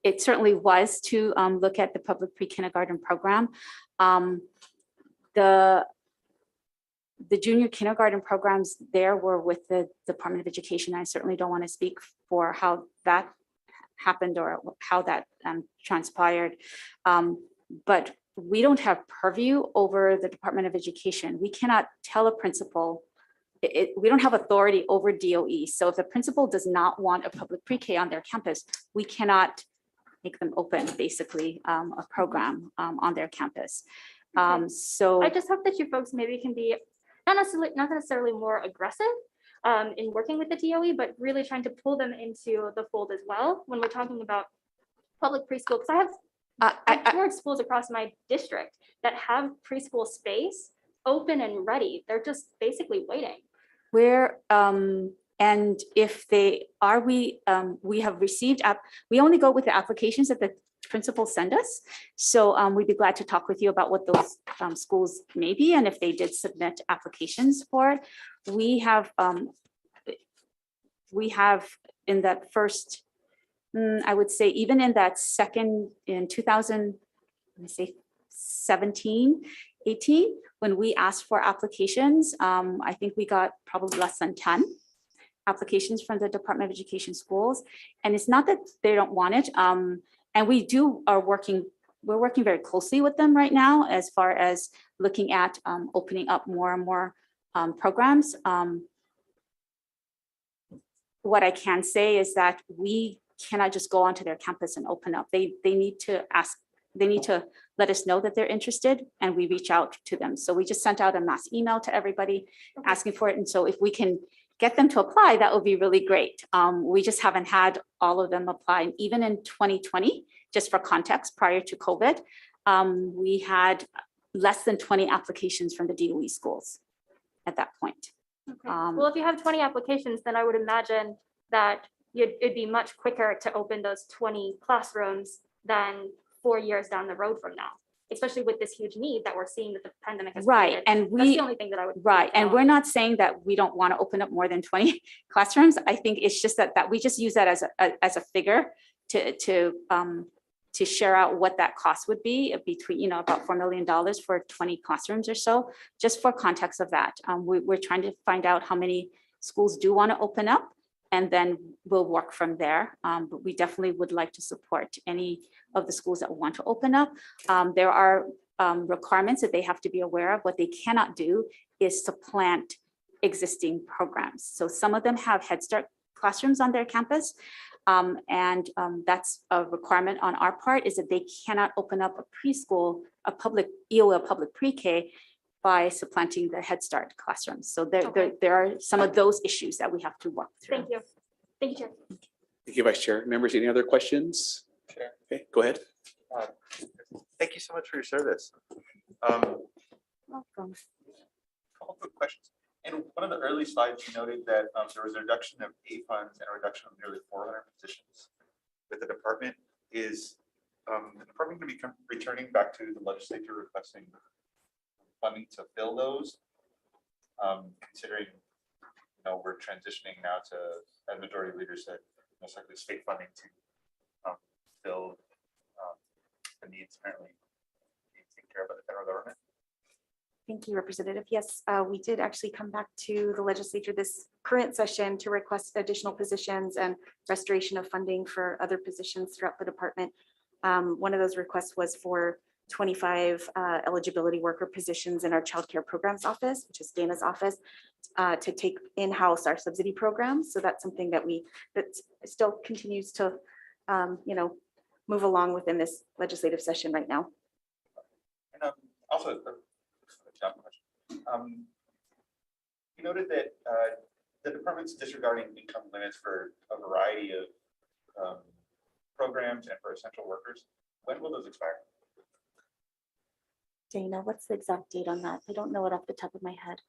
It certainly was to look at the public pre-kindergarten program. The junior kindergarten programs there were with the Department of Education. I certainly don't want to speak for how that happened or how that transpired. But we don't have purview over the Department of Education. We cannot tell a principal, we don't have authority over DOE. So if the principal does not want a public pre-K on their campus, we cannot make them open basically a program on their campus. So I just hope that you folks maybe can be not necessarily more aggressive in working with the DOE, but really trying to pull them into the fold as well when we're talking about public preschool. Because I've toured schools across my district that have preschool space open and ready. They're just basically waiting. And if they are, we have received, we only go with the applications that the principals send us. So we'd be glad to talk with you about what those schools may be and if they did submit applications for it. We have in that first, I would say even in that second, in 2017, 18, when we asked for applications, I think we got probably less than 10 applications from the Department of Education schools. And it's not that they don't want it. And we're working very closely with them right now as far as looking at opening up more and more programs. What I can say is that we cannot just go onto their campus and open up. They need to let us know that they're interested and we reach out to them. So we just sent out a mass email to everybody asking for it. And so if we can get them to apply, that would be really great. We just haven't had all of them apply. And even in 2020, just for context, prior to COVID, we had less than 20 applications from the DOE schools at that point. Okay. Well, if you have 20 applications, then I would imagine that it'd be much quicker to open those 20 classrooms than 4 years down the road from now, especially with this huge need that we're seeing that the pandemic has created. And that's the only thing that I would. And we're not saying that we don't want to open up more than 20 classrooms. I think it's just that we just use that as a figure to share out what that cost would be between, about $4 million for 20 classrooms or so, just for context of that. We're trying to find out how many schools do want to open up, and then we'll work from there. But we definitely would like to support any of the schools that want to open up. There are requirements that they have to be aware of. What they cannot do is supplant existing programs. So some of them have Head Start classrooms on their campus. That's a requirement on our part, is that they cannot open up a preschool, a public EOL public pre-K by supplanting the Head Start classrooms. So there are some of those issues that we have to work through. Thank you. Thank you, Chair. Thank you, Vice Chair. Members, any other questions? Chair. Okay, go ahead. Thank you so much for your service. Welcome. Couple quick questions. In one of the early slides, you noted that there was a reduction of A funds and a reduction of nearly 400 positions with the department. Is the department going to be returning back to the legislature requesting funding to fill those? Considering, we're transitioning now to, as majority leader said, most likely state funding to fill the needs apparently being taken care of by the federal government. Thank you, Representative. Yes, we did actually come back to the legislature this current session to request additional positions and restoration of funding for other positions throughout the department. One of those requests was for 25 eligibility worker positions in our childcare programs office, which is Dana's office, to take in-house our subsidy programs. So that's something that still continues to, move along within this legislative session right now. And also, you noted that the department's disregarding income limits for a variety of programs and for essential workers. When will those expire? Dana, what's the exact date on that? I don't know it off the top of my head.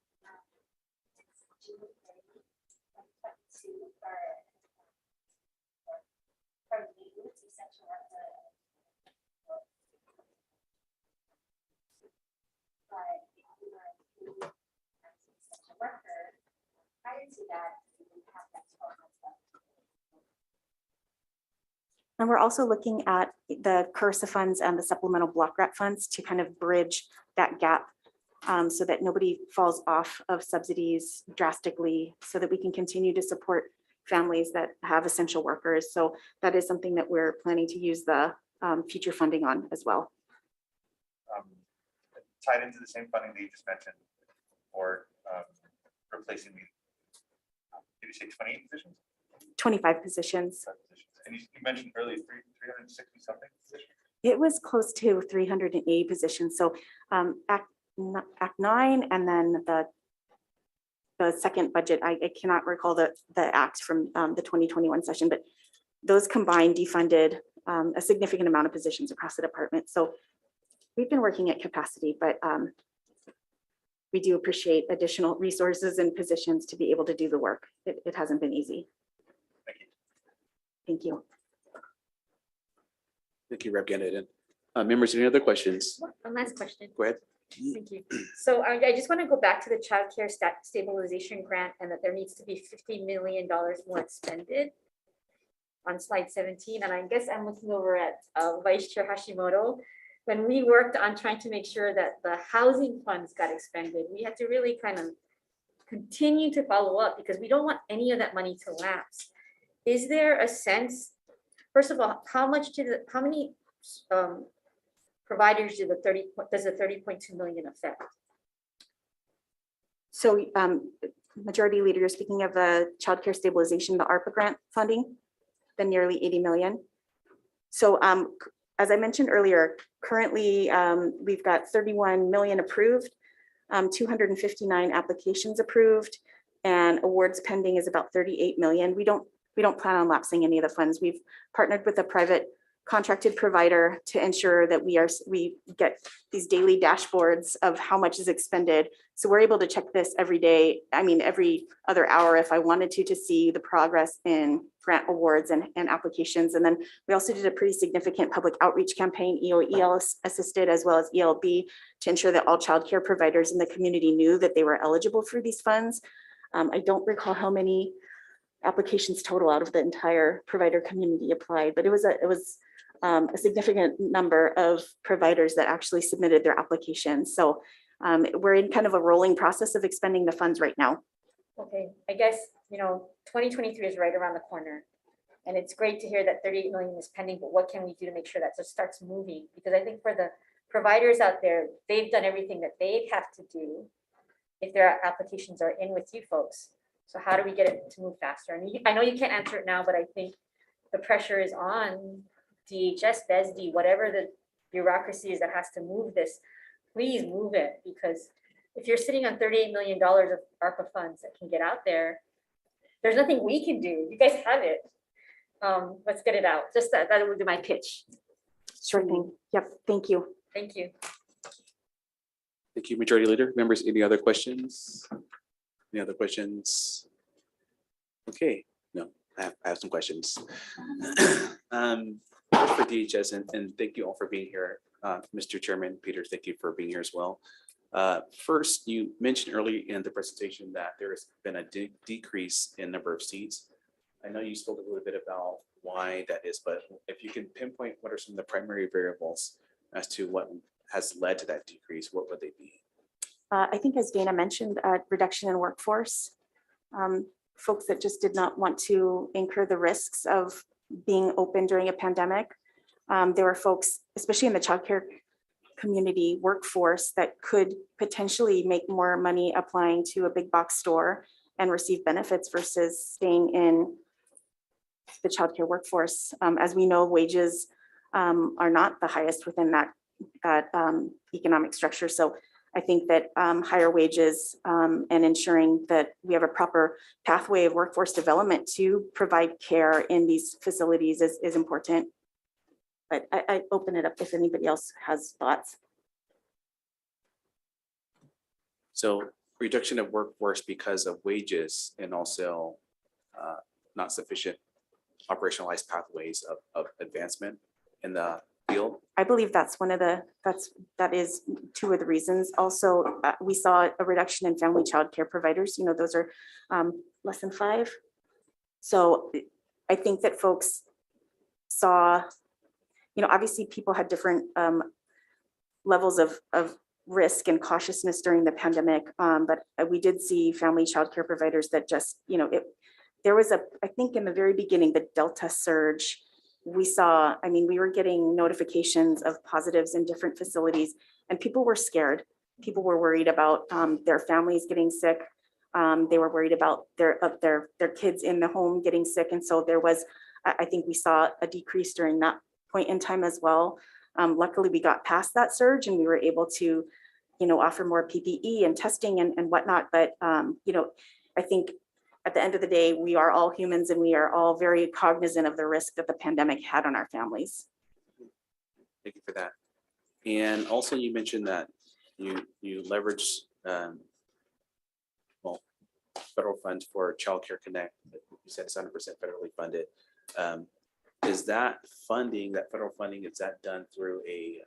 And we're also looking at the CURSA funds and the supplemental block grant funds to kind of bridge that gap so that nobody falls off of subsidies drastically, so that we can continue to support families that have essential workers. So that is something that we're planning to use the future funding on as well. Tied into the same funding that you just mentioned, or replacing the, did you say 28 positions? 25 positions. And you mentioned earlier 360 something positions. It was close to 380 positions. So Act 9 and then the second budget, I cannot recall the act from the 2021 session, but those combined defunded a significant amount of positions across the department. So we've been working at capacity, but we do appreciate additional resources and positions to be able to do the work. It hasn't been easy. Thank you. Thank you. Thank you, Rep. Gannon. Members, any other questions? One last question. Go ahead. Thank you. So I just want to go back to the childcare stabilization grant, and that there needs to be $50 million more expended on slide 17. And I guess I'm looking over at Vice Chair Hashimoto. When we worked on trying to make sure that the housing funds got expended, we had to really kind of continue to follow up because we don't want any of that money to lapse. Is there a sense, first of all, how many providers does the 30.2 million affect? So Majority Leader, you're speaking of the childcare stabilization, the ARPA grant funding, the nearly 80 million. So as I mentioned earlier, currently we've got 31 million approved, 259 applications approved, and awards pending is about 38 million. We don't plan on lapsing any of the funds. We've partnered with a private contracted provider to ensure that we get these daily dashboards of how much is expended. So we're able to check this every day. I mean, every other hour if I wanted to see the progress in grant awards and applications. And then we also did a pretty significant public outreach campaign, EOEL assisted, as well as ELB, to ensure that all childcare providers in the community knew that they were eligible for these funds. I don't recall how many applications total out of the entire provider community applied, but it was a significant number of providers that actually submitted their applications. So we're in kind of a rolling process of expending the funds right now. Okay, I guess, 2023 is right around the corner. And it's great to hear that 38 million is pending, but what can we do to make sure that just starts moving? Because I think for the providers out there, they've done everything that they have to do if their applications are in with you folks. So how do we get it to move faster? And I know you can't answer it now, but I think the pressure is on DHS, BESD, whatever the bureaucracy is that has to move this. Please move it, because if you're sitting on $38 million of ARPA funds that can get out there, there's nothing we can do. You guys have it. Let's get it out. Just that would be my pitch. Sure thing. Yep. Thank you. Thank you. Thank you, Majority Leader. Members, any other questions? Any other questions? Okay, no, I have some questions. First for DHS, and thank you all for being here. Mr. Chairman, Peter, thank you for being here as well. First, you mentioned early in the presentation that there has been a decrease in number of seats. I know you spoke a little bit about why that is, but if you can pinpoint what are some of the primary variables as to what has led to that decrease, what would they be? I think as Dana mentioned, reduction in workforce. Folks that just did not want to incur the risks of being open during a pandemic. There were folks, especially in the childcare community workforce that could potentially make more money applying to a big box store and receive benefits versus staying in the childcare workforce. As we know, wages are not the highest within that economic structure. So I think that higher wages and ensuring that we have a proper pathway of workforce development to provide care in these facilities is important. But I open it up if anybody else has thoughts. So reduction of workforce because of wages and also not sufficient operationalized pathways of advancement in the field. I believe that's that is two of the reasons. Also, we saw a reduction in family child care providers. You know, those are less than 5. So I think that folks saw, you know, obviously people had different levels of risk and cautiousness during the pandemic. But we did see family child care providers that just, you know, there was I think in the very beginning, the Delta surge, we saw, I mean, we were getting notifications of positives in different facilities and people were scared. People were worried about their families getting sick. They were worried about their kids in the home getting sick. And so there was, I think we saw a decrease during that point in time as well. Luckily, we got past that surge and we were able to, you know, offer more PPE and testing and whatnot. But, you know, I think at the end of the day, we are all humans and we are all very cognizant of the risk that the pandemic had on our families. Thank you for that. And also you mentioned that you leverage well, federal funds for Child Care Connect. You said it's 100% federally funded. Is that funding, that federal funding, is that done through a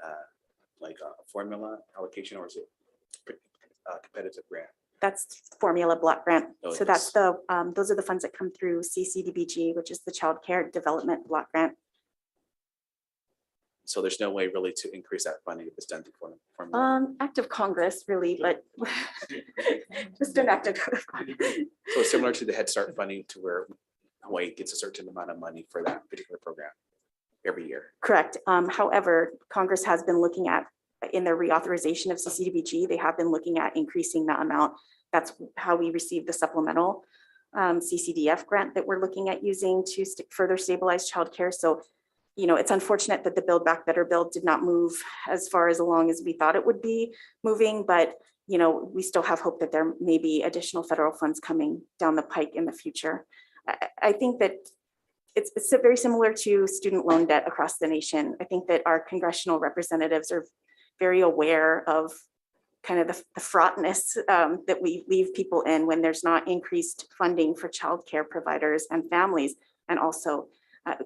like a formula allocation, or is it a competitive grant? That's formula block grant. Oh, So that's the those are the funds that come through CCDBG, which is the Child Care Development Block Grant. So there's no way really to increase that funding if it's done through formula. Act of Congress, really, but just an act of Congress. So it's similar to the Head Start funding, to where Hawaii gets a certain amount of money for that particular program every year. Correct. However, Congress has been looking at, in their reauthorization of CCDBG, they have been looking at increasing that amount. That's how we received the supplemental CCDF grant that we're looking at using to further stabilize childcare. So, you know, it's unfortunate that the Build Back Better bill did not move as far as along as we thought it would be moving, but, you know, we still have hope that there may be additional federal funds coming down the pike in the future. I think that it's very similar to student loan debt across the nation. I think that our congressional representatives are very aware of kind of the fraughtness that we leave people in when there's not increased funding for childcare providers and families, and also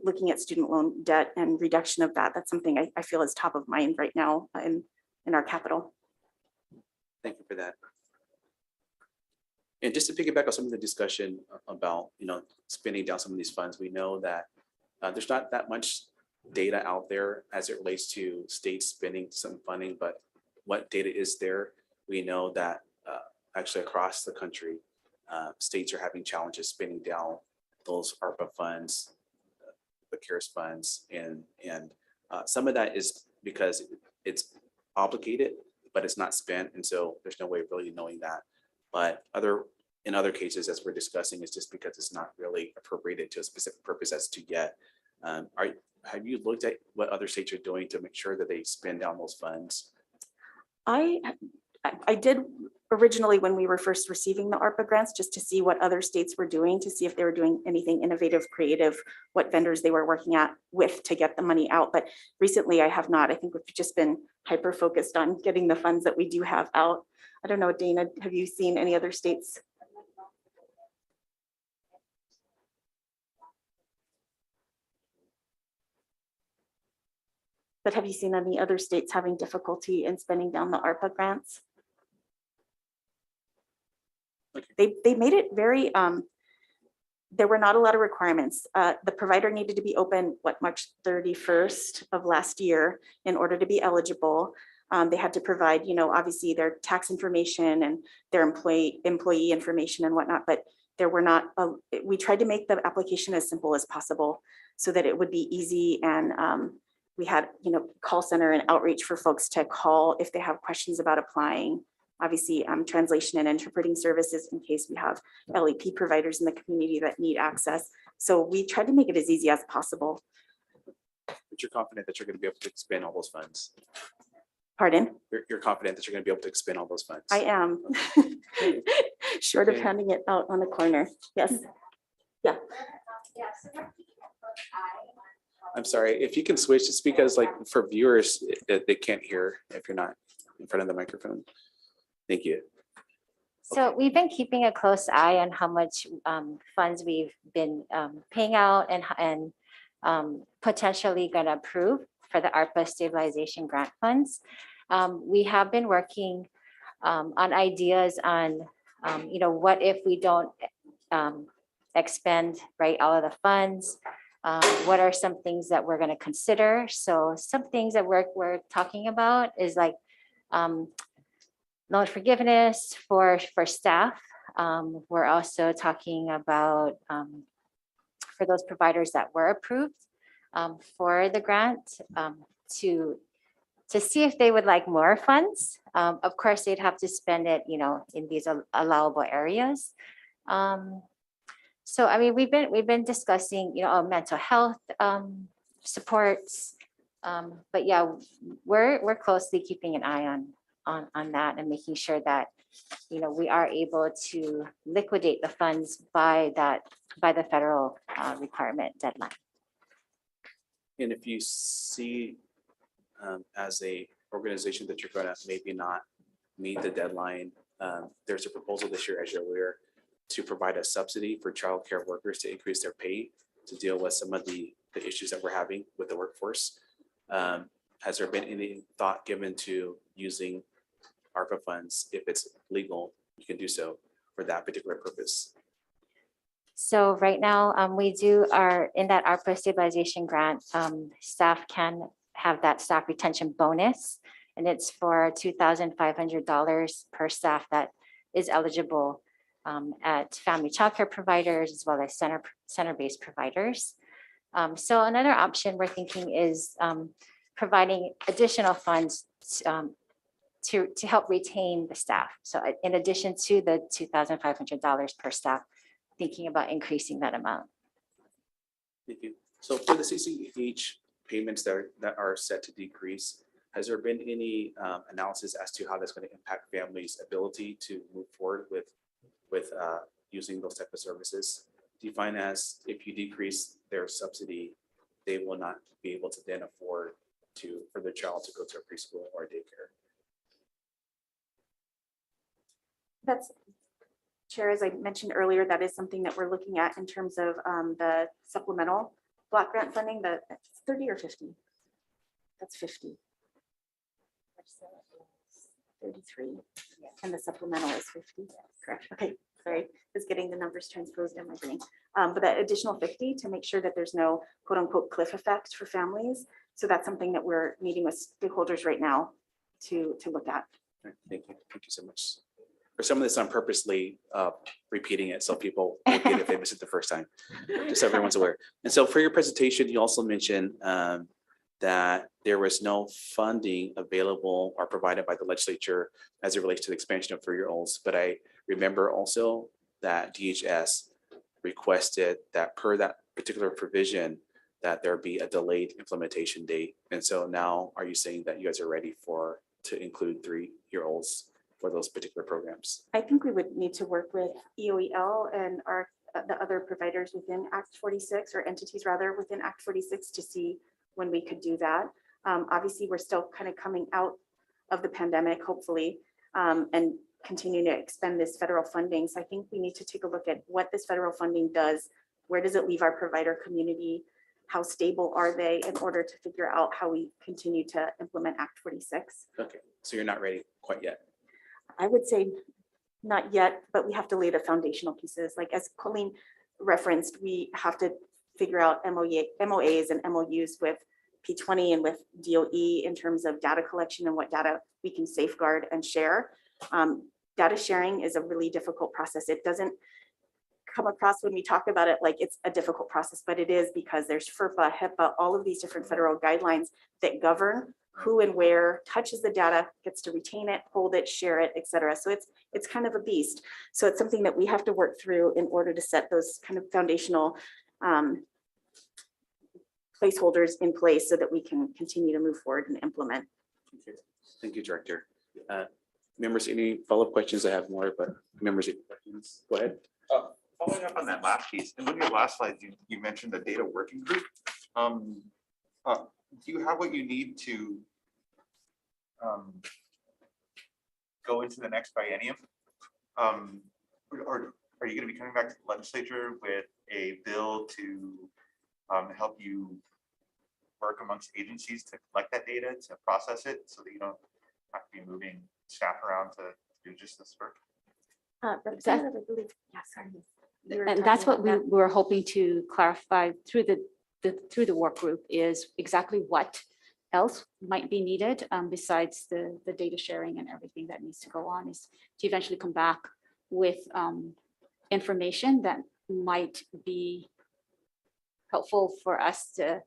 looking at student loan debt and reduction of that. That's something I feel is top of mind right now in our capital. Thank you for that. And just to piggyback on some of the discussion about, you know, spending down some of these funds, we know that there's not that much data out there as it relates to states spending some funding, but what data is there? We know that actually across the country, states are having challenges spending down those ARPA funds, the CARES funds, and some of that is because it's obligated, but it's not spent, and so there's no way of really knowing that. But in other cases, as we're discussing, it's just because it's not really appropriated to a specific purpose as to yet. Have you looked at what other states are doing to make sure that they spend down those funds? I did originally when we were first receiving the ARPA grants, just to see what other states were doing, to see if they were doing anything innovative, creative, what vendors they were working with to get the money out. But recently I have not. I think we've just been hyper focused on getting the funds that we do have out. I don't know, Dana, have you seen any other states? But have you seen any other states having difficulty in spending down the ARPA grants? Okay. They made it very, there were not a lot of requirements. The provider needed to be open, March 31st of last year in order to be eligible. They had to provide, you know, obviously their tax information and their employee information and whatnot, but there were not, we tried to make the application as simple as possible so that it would be easy and we had, call center and outreach for folks to call if they have questions about applying. Obviously, translation and interpreting services in case we have LEP providers in the community that need access. So we tried to make it as easy as possible. But you're confident that you're going to be able to expend all those funds. Pardon? You're confident that you're going to be able to expend all those funds. I am. Short of Okay. handing it out on the corner. Yes. Yeah. I'm sorry, if you can switch, just because like for viewers, they can't hear if you're not in front of the microphone. Thank you. So we've been keeping a close eye on how much funds we've been paying out and potentially going to approve for the ARPA stabilization grant funds. We have been working on ideas on, what if we don't expend all of the funds? What are some things that we're going to consider? So some things that we're talking about is like loan forgiveness for staff. We're also talking about for those providers that were approved for the grant to see if they would like more funds. Of course, they'd have to spend it, in these allowable areas. So I mean, we've been discussing, mental health supports, but yeah, we're closely keeping an eye on that and making sure that we are able to liquidate the funds by the federal requirement deadline. And if you see as a organization that you're going to maybe not meet the deadline, there's a proposal this year, as you're aware, to provide a subsidy for childcare workers to increase their pay to deal with some of the issues that we're having with the workforce. Has there been any thought given to using ARPA funds? If it's legal, you can do so for that particular purpose. So right now, we are in that ARPA stabilization grant, staff can have that staff retention bonus, and it's for $2,500 per staff that is eligible at family childcare providers as well as center-based providers. So another option we're thinking is providing additional funds to help retain the staff. So in addition to the $2,500 per staff, thinking about increasing that amount. Thank you. So for the CCH payments that are set to decrease, has there been any analysis as to how that's going to impact families' ability to move forward with using those type of services? Do you find as if you decrease their subsidy, they will not be able to then afford for their child to go to a preschool or a daycare? That's, Chair, as I mentioned earlier, that is something that we're looking at in terms of the supplemental block grant funding. That's 30 or 50? That's 50. 33, and the supplemental is 50, correct? Okay, sorry, just getting the numbers transposed in my brain. But that additional 50 to make sure that there's no quote unquote cliff effect for families. So that's something that we're meeting with stakeholders right now to look at. Right, thank you so much. For some of this, I'm purposely repeating it so people will get it if they miss it the first time, just so everyone's aware. And so for your presentation, you also mentioned that there was no funding available or provided by the legislature as it relates to the expansion of 3-year-olds. But I remember also that DHS requested that per that particular provision that there be a delayed implementation date. And so now are you saying that you guys are ready to include 3-year-olds for those particular programs? I think we would need to work with EOEL and the other providers within Act 46, or entities rather within Act 46, to see when we could do that. Obviously, we're still kind of coming out of the pandemic, hopefully, and continue to expend this federal funding. So I think we need to take a look at what this federal funding does. Where does it leave our provider community? How stable are they, in order to figure out how we continue to implement Act 46? Okay, so you're not ready quite yet. I would say not yet, but we have to lay the foundational pieces. Like as Colleen referenced, we have to figure out MOAs and MOUs with P20 and with DOE in terms of data collection and what data we can safeguard and share. Data sharing is a really difficult process. It doesn't come across when we talk about it like it's a difficult process, but it is because there's FERPA, HIPAA, all of these different federal guidelines that govern who and where touches the data, gets to retain it, hold it, share it, et cetera. So it's kind of a beast. So it's something that we have to work through in order to set those kind of foundational placeholders in place so that we can continue to move forward and implement. Thank you, Director. Members, any follow-up questions? I have more, but members, any questions? Go ahead. Following up on that last piece, and one of your last slides, you mentioned the data working group. Do you have what you need to go into the next biennium? Or are you going to be coming back to the legislature with a bill to help you work amongst agencies to collect that data, to process it, so that you don't have to be moving staff around to do just this work? Representative, I believe, yeah, sorry. You were And that's talking what about we were hoping to clarify through the work group, is exactly what else might be needed besides the data sharing and everything that needs to go on, is to eventually come back with information that might be helpful for us to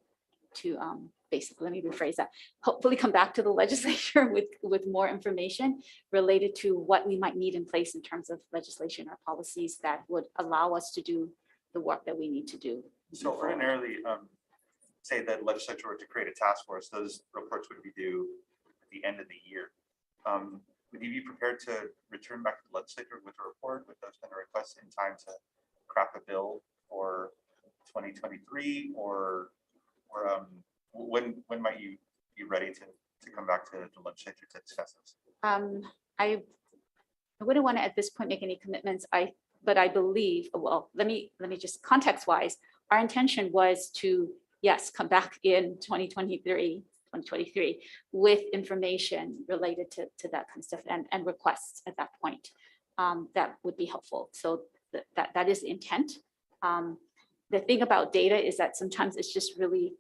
basically, let me rephrase that, hopefully come back to the legislature with more information related to what we might need in place in terms of legislation or policies that would allow us to do the work that we need to do. So ordinarily, say that legislature were to create a task force, those reports would be due at the end of the year. Would you be prepared to return back to the legislature with a report with those kind of requests in time to craft a bill for 2023, or when might you be ready to come back to the legislature to discuss this? I wouldn't want to at this point make any commitments. But I believe, well, let me just context wise, our intention was to, yes, come back in 2023 with information related to that kind of stuff and requests at that point that would be helpful. So that is the intent. The thing about data is that sometimes it's just really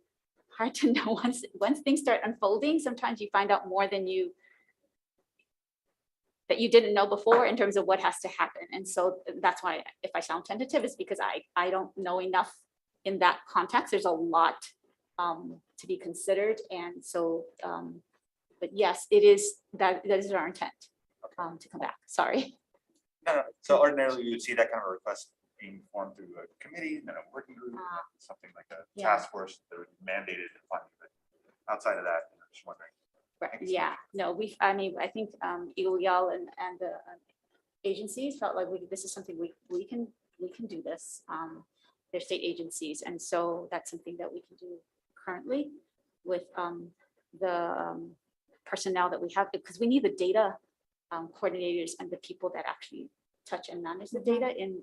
hard to know once things start unfolding. Sometimes you find out more than that you didn't know before in terms of what has to happen. And so that's why if I sound tentative, it's because I don't know enough in that context. There's a lot to be considered. And so, but yes, it is that is our intent to come back. Sorry. No. So ordinarily you would see that kind of request being formed through a committee and then a working group, and then something like a task force that would be mandated and funded. But outside of that, I'm just wondering. Right. Yeah, no, I think EOEL and the agencies felt like this is something we can do this. They're state agencies, and so that's something that we can do currently with the personnel that we have, because we need the data coordinators and the people that actually touch and manage the data in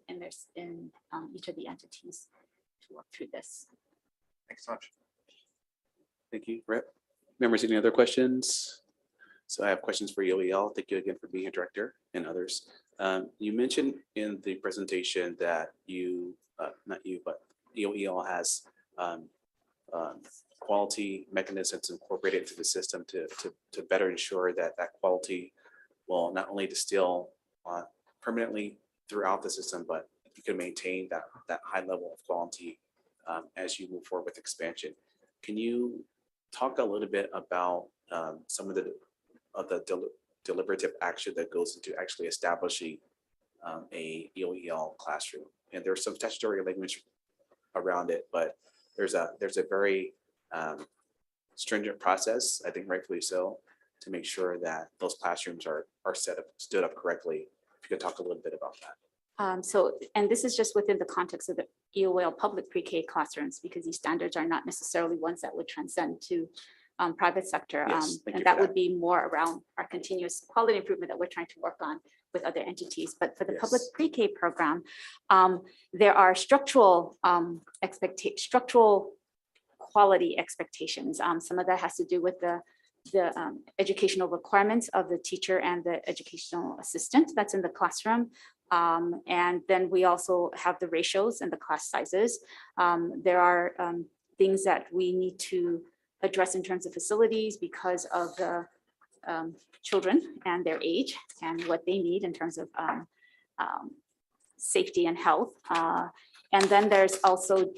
each of the entities to work through this. Thanks so much. Thank you, Rep. Members, any other questions? So I have questions for EOEL. Thank you again for being a director and others. You mentioned in the presentation that not you, but EOEL has quality mechanisms incorporated into the system to better ensure that quality will not only distill permanently throughout the system, but you can maintain that high level of quality as you move forward with expansion. Can you talk a little bit about some of the deliberative action that goes into actually establishing a EOEL classroom? And there's some statutory language around it, but there's a very stringent process, I think rightfully so, to make sure that those classrooms are stood up correctly. If you could talk a little bit about that. And this is just within the context of the EOL public pre-K classrooms, because these standards are not necessarily ones that would transcend to private sector. Yes, and that would be more around our continuous quality improvement that we're trying to work on with other entities. But for the public pre-K program, there are structural quality expectations. Some of that has to do with the educational requirements of the teacher and the educational assistant that's in the classroom. And then we also have the ratios and the class sizes. There are things that we need to address in terms of facilities because of the children and their age and what they need in terms of safety and health. And then there's also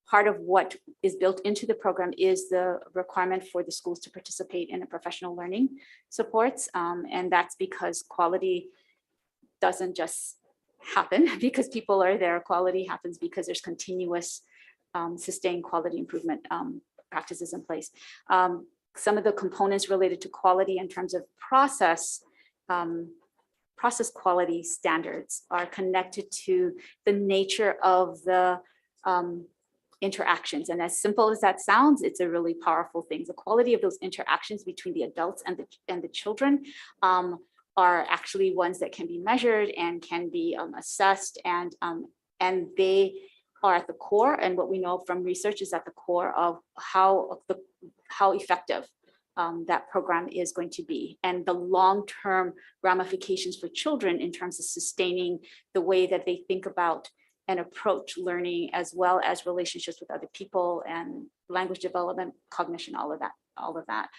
part of what is built into the program is the requirement for the schools to participate in a professional learning supports. And that's because quality doesn't just happen because people are there. Quality happens because there's continuous sustained quality improvement practices in place. Some of the components related to quality in terms of process quality standards are connected to the nature of the interactions. And as simple as that sounds, it's a really powerful thing. The quality of those interactions between the adults and the children are actually ones that can be measured and can be assessed, and they are at the core. And what we know from research is at the core of how effective that program is going to be, and the long-term ramifications for children in terms of sustaining the way that they think about and approach learning, as well as relationships with other people and language development, cognition, all of that.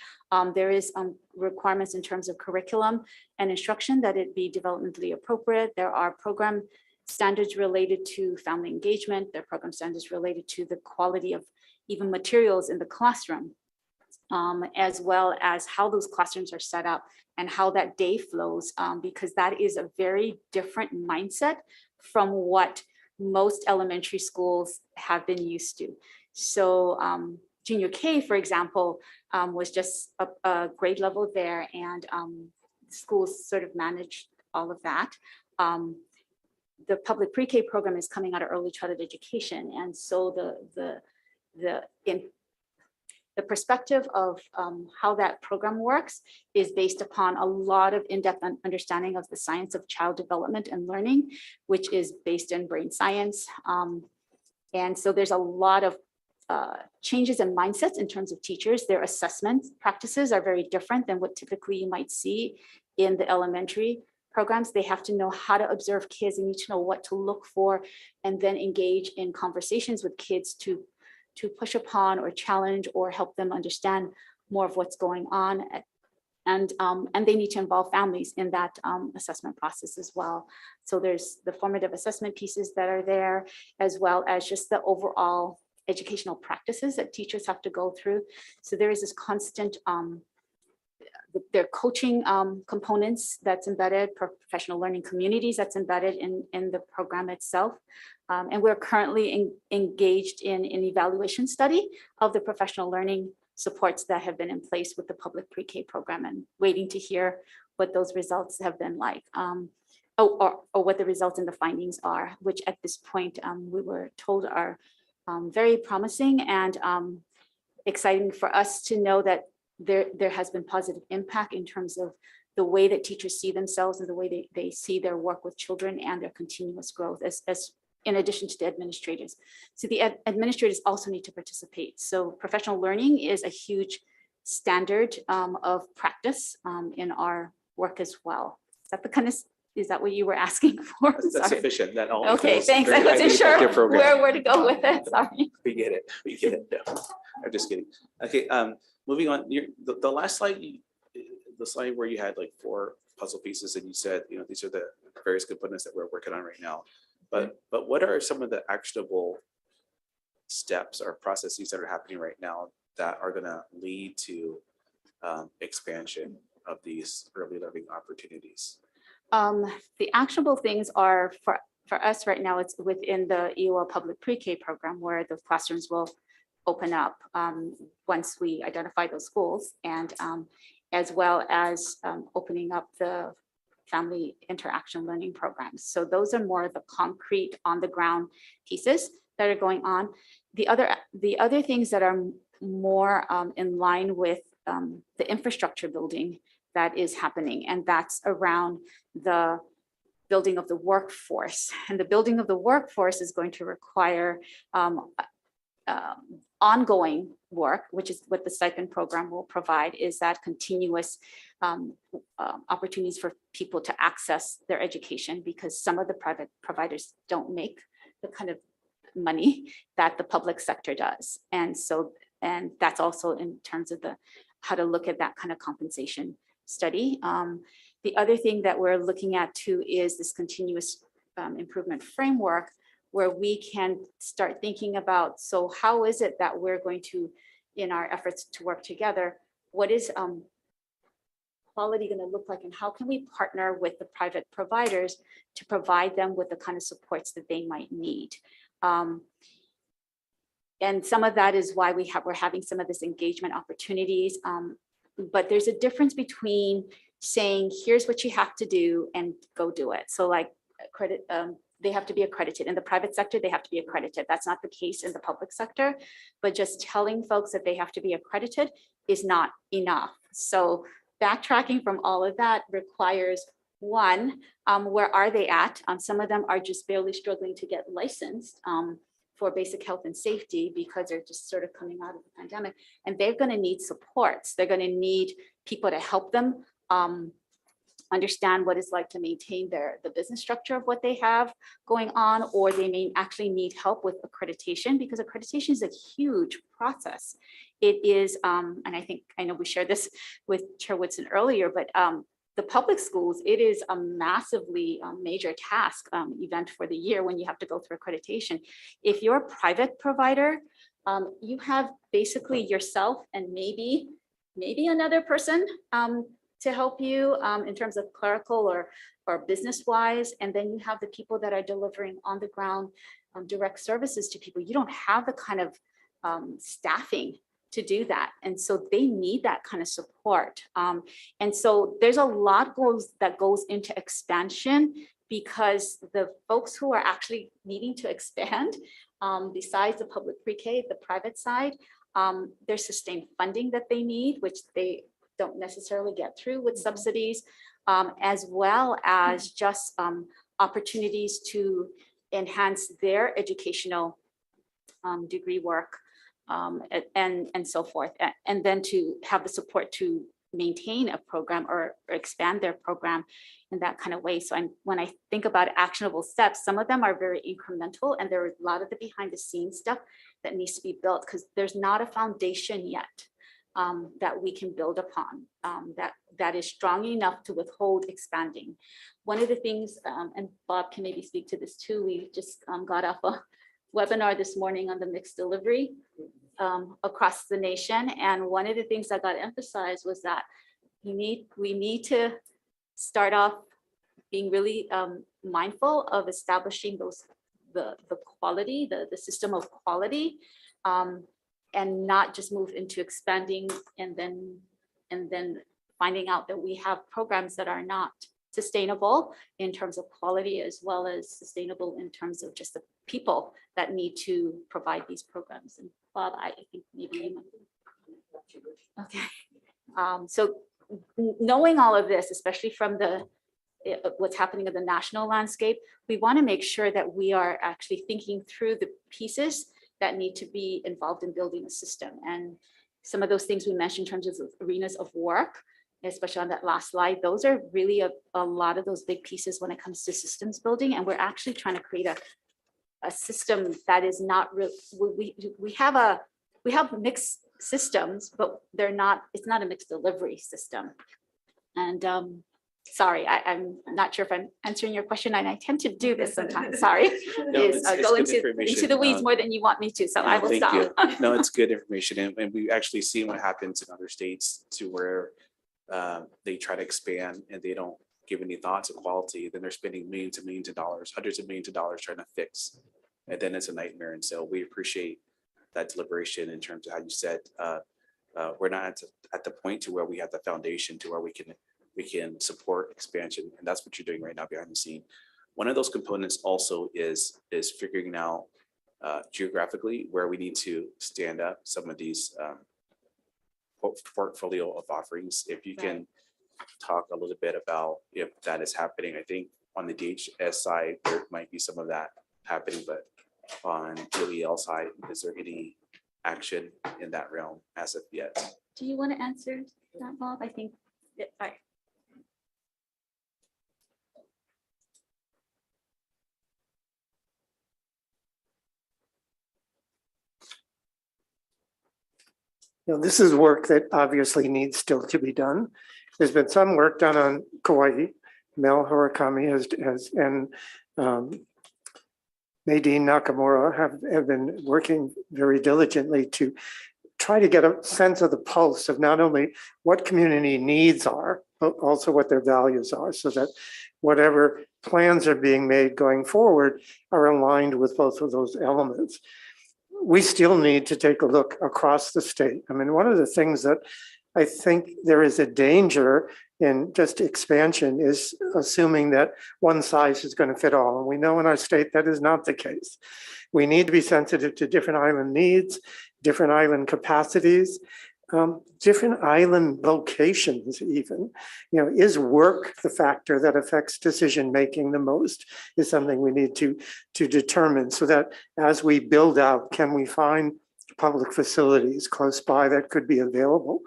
There is requirements in terms of curriculum and instruction that it be developmentally appropriate. There are program standards related to family engagement. There are program standards related to the quality of even materials in the classroom, as well as how those classrooms are set up and how that day flows, because that is a very different mindset from what most elementary schools have been used to. So junior K, for example, was just a grade level there, and schools sort of managed all of that. The public pre-K program is coming out of early childhood education, and so the perspective of how that program works is based upon a lot of in-depth understanding of the science of child development and learning, which is based in brain science. And so there's a lot of changes in mindsets in terms of teachers. Their assessment practices are very different than what typically you might see in the elementary programs. They have to know how to observe kids and need to know what to look for, and then engage in conversations with kids to push upon or challenge or help them understand more of what's going on. And they need to involve families in that assessment process as well. So there's the formative assessment pieces that are there, as well as just the overall educational practices that teachers have to go through. So there is this constant, there are coaching components that's embedded, professional learning communities that's embedded in the program itself. And we're currently engaged in an evaluation study of the professional learning supports that have been in place with the public pre-K program, and waiting to hear what those results have been like, or what the results and the findings are, which at this point we were told are very promising and exciting for us to know that there has been positive impact in terms of the way that teachers see themselves and the way they see their work with children and their continuous growth, as in addition to the administrators. So the administrators also need to participate. So professional learning is a huge standard of practice in our work as well. Is that what you were asking for? That's Sorry. sufficient. That all. Okay, is thanks. I very wasn't highly sure effective program. where to go with it. Sorry. We get it. We get it. No, I'm just kidding. Okay, moving on. The last slide, the slide where you had like 4 puzzle pieces, and you said, these are the various components that we're working on right now. But what are some of the actionable steps or processes that are happening right now that are going to lead to expansion of these early learning opportunities? The actionable things are for us right now, it's within the EOL public pre-K program, where the classrooms will open up once we identify those schools, and as well as opening up the family interaction learning programs. So those are more of the concrete on the ground pieces that are going on. The other things that are more in line with the infrastructure building that is happening, and that's around the building of the workforce. And the building of the workforce is going to require ongoing work, which is what the stipend program will provide, is that continuous opportunities for people to access their education, because some of the private providers don't make the kind of money that the public sector does. And that's also in terms of how to look at that kind of compensation study. The other thing that we're looking at too is this continuous improvement framework, where we can start thinking about, so how is it that we're going to, in our efforts to work together, what is quality going to look like, and how can we partner with the private providers to provide them with the kind of supports that they might need. And some of that is why we're having some of this engagement opportunities. But there's a difference between saying, here's what you have to do and go do it. So like credit, they have to be accredited. In the private sector, they have to be accredited. That's not the case in the public sector, but just telling folks that they have to be accredited is not enough. So backtracking from all of that requires, one, where are they at? Some of them are just barely struggling to get licensed for basic health and safety because they're just sort of coming out of the pandemic, and they're going to need supports. They're going to need people to help them understand what it's like to maintain the business structure of what they have going on, or they may actually need help with accreditation, because accreditation is a huge process. It is, and I know we shared this with Chair Woodson earlier, but the public schools, it is a massively major task event for the year when you have to go through accreditation. If you're a private provider, you have basically yourself and maybe another person to help you in terms of clerical or business wise. And then you have the people that are delivering on the ground direct services to people. You don't have the kind of staffing to do that. And so they need that kind of support. And so there's a lot that goes into expansion, because the folks who are actually needing to expand, besides the public pre-K, the private side, there's sustained funding that they need, which they don't necessarily get through with subsidies, as well as just opportunities to enhance their educational degree work, and so forth, and then to have the support to maintain a program or expand their program in that kind of way. So when I think about actionable steps, some of them are very incremental, and there are a lot of the behind the scenes stuff that needs to be built, because there's not a foundation yet that we can build upon that is strong enough to withhold expanding. One of the things, and Bob can maybe speak to this too, we just got off a webinar this morning on the mixed delivery across the nation. And one of the things that got emphasized was that we need to start off being really mindful of establishing the quality, the system of quality, and not just move into expanding and then finding out that we have programs that are not sustainable in terms of quality, as well as sustainable in terms of just the people that need to provide these programs. And Bob, I think maybe you might. Okay. So knowing all of this, especially from what's happening in the national landscape, we want to make sure that we are actually thinking through the pieces that need to be involved in building a system. And some of those things we mentioned in terms of arenas of work, especially on that last slide, those are really a lot of those big pieces when it comes to systems building. And we're actually trying to create a system that is not real. We have mixed systems, but it's not a mixed delivery system. And sorry, I'm not sure if I'm answering your question, and I tend to do this sometimes, sorry. It's Go good into information. the weeds more than you want me to, so I will Thank stop. you. No, it's good information. And we've actually seen what happens in other states to where they try to expand and they don't give any thought to quality. Then they're spending millions and millions of dollars, hundreds of millions of dollars trying to fix. And then it's a nightmare. And so we appreciate that deliberation in terms of how you said, we're not at the point to where we have the foundation to where we can support expansion. And that's what you're doing right now behind the scene. One of those components also is figuring out geographically where we need to stand up some of these portfolio of offerings. If you can talk a little bit about if that is happening. I think on the DHS side, there might be some of that happening, but on the OEL side, is there any action in that realm as of yet? Do you want to answer that, Bob? I think, sorry. This is work that obviously needs still to be done. there's been some work done on Kauai. Mel Horakami and Nadine Nakamura have been working very diligently to try to get a sense of the pulse of not only what community needs are, but also what their values are, so that whatever plans are being made going forward are aligned with both of those elements. We still need to take a look across the state. I mean, one of the things that I think there is a danger in just expansion is assuming that one size is going to fit all. And we know in our state that is not the case. We need to be sensitive to different island needs, different island capacities, different island locations even. You know, is work the factor that affects decision making the most is something we need to determine, so that as we build out, can we find public facilities close by that could be available?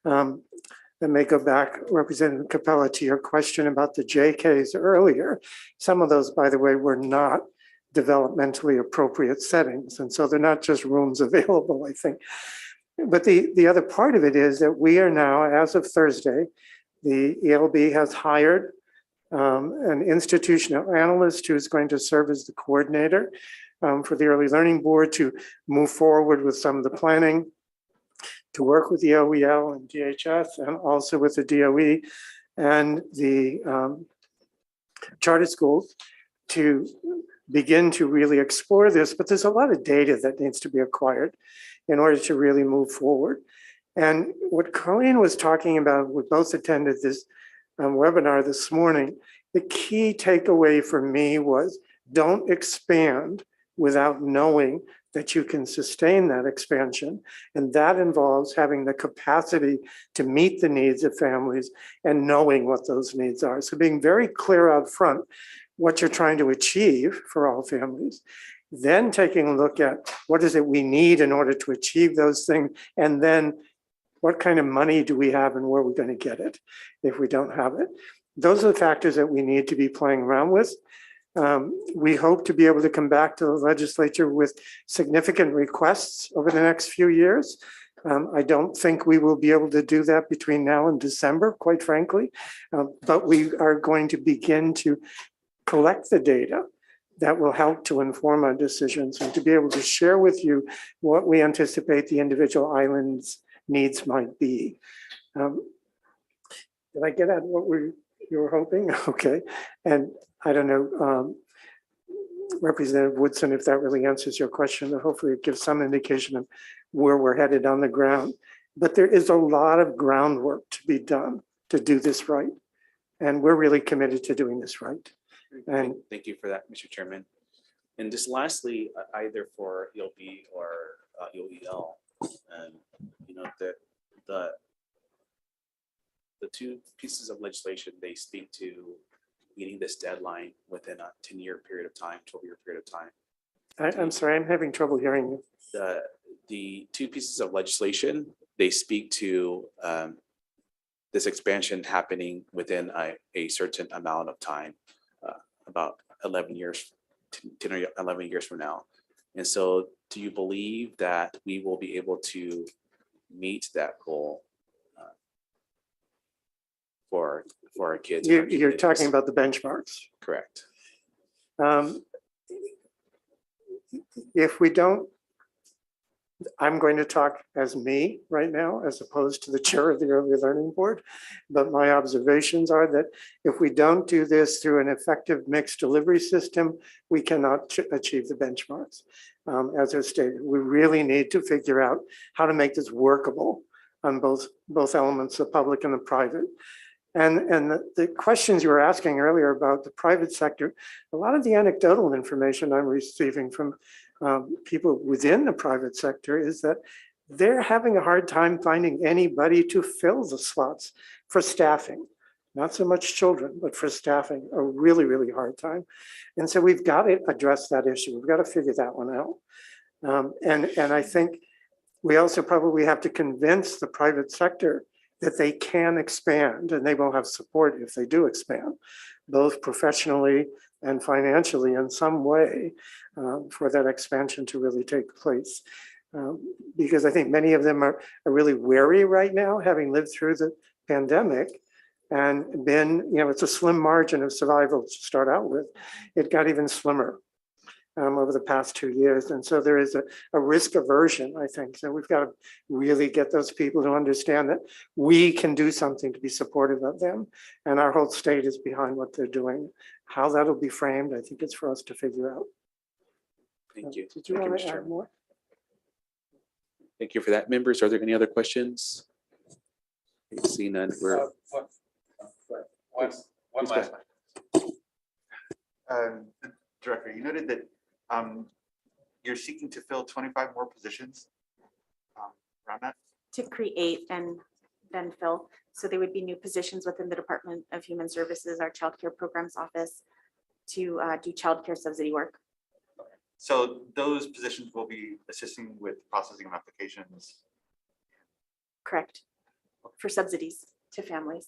That may go back, Representative Capella, to your question about the JKs earlier. Some of those, by the way, were not developmentally appropriate settings. And so they're not just rooms available, I think. But the other part of it is that we are now, as of Thursday, the ELB has hired an institutional analyst who's going to serve as the coordinator for the Early Learning Board to move forward with some of the planning, to work with the OEL and DHS, and also with the DOE and the charter schools to begin to really explore this. But there's a lot of data that needs to be acquired in order to really move forward. And what Colleen was talking about, we both attended this webinar this morning, the key takeaway for me was don't expand without knowing that you can sustain that expansion. And that involves having the capacity to meet the needs of families and knowing what those needs are. So being very clear out front what you're trying to achieve for all families, then taking a look at what is it we need in order to achieve those things, and then what kind of money do we have and where are we going to get it if we don't have it. Those are the factors that we need to be playing around with. We hope to be able to come back to the legislature with significant requests over the next few years. I don't think we will be able to do that between now and December, quite frankly, but we are going to begin to collect the data that will help to inform our decisions and to be able to share with you what we anticipate the individual islands' needs might be. Did I get at what you were hoping? Okay. And I don't know, Representative Woodson, if that really answers your question, but hopefully it gives some indication of where we're headed on the ground. But there is a lot of groundwork to be done to do this right. And we're really committed to doing this right. And thank you for that, Mr. Chairman. And just lastly, either for ELB or EOEL, you know, the two pieces of legislation, they speak to meeting this deadline within a 10-year period of time, 12-year period of time. I'm sorry, I'm having trouble hearing you. The two pieces of legislation, they speak to this expansion happening within a certain amount of time, about 11 years, 10 or 11 years from now. And so do you believe that we will be able to meet that goal for our kids? You're talking about the benchmarks. Correct. If we don't, I'm going to talk as me right now, as opposed to the chair of the Early Learning Board. But my observations are that if we don't do this through an effective mixed delivery system, we cannot achieve the benchmarks. As I stated, we really need to figure out how to make this workable on both elements, the public and the private. And the questions you were asking earlier about the private sector, a lot of the anecdotal information I'm receiving from people within the private sector is that they're having a hard time finding anybody to fill the slots for staffing. Not so much children, but for staffing, a really, really hard time. And so we've got to address that issue. We've got to figure that one out. And I think we also probably have to convince the private sector that they can expand, and they will have support if they do expand, both professionally and financially in some way for that expansion to really take place. Because I think many of them are really wary right now, having lived through the pandemic, and been, it's a slim margin of survival to start out with. It got even slimmer over the past 2 years. And so there is a risk aversion, I think. So we've got to really get those people to understand that we can do something to be supportive of them. And our whole state is behind what they're doing. How that'll be framed, I think it's for us to figure out. Thank you. Did you Thank you, want Mr. to add Chairman. more? Thank you for that. Members, are there any other questions? Seeing none, we're, One Please one go last one. Director, you noted that you're seeking to fill 25 more positions around that. To create and then fill. So there would be new positions within the Department of Human Services, our Child Care Programs Office, to do childcare subsidy work. So those positions will be assisting with processing of applications. Correct. For subsidies to families.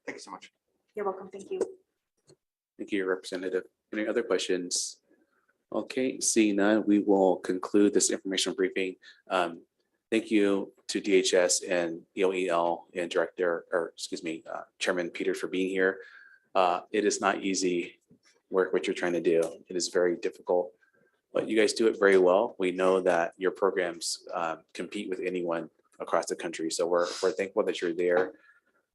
Thank you so much. You're welcome. Thank you. thank you, Representative. Any other questions? Okay, seeing none, we will conclude this informational briefing. Thank you to DHS and EOEL and Chairman Peters for being here. It is not easy work what you're trying to do. It is very difficult, but you guys do it very well. We know that your programs compete with anyone across the country. So we're thankful that you're there.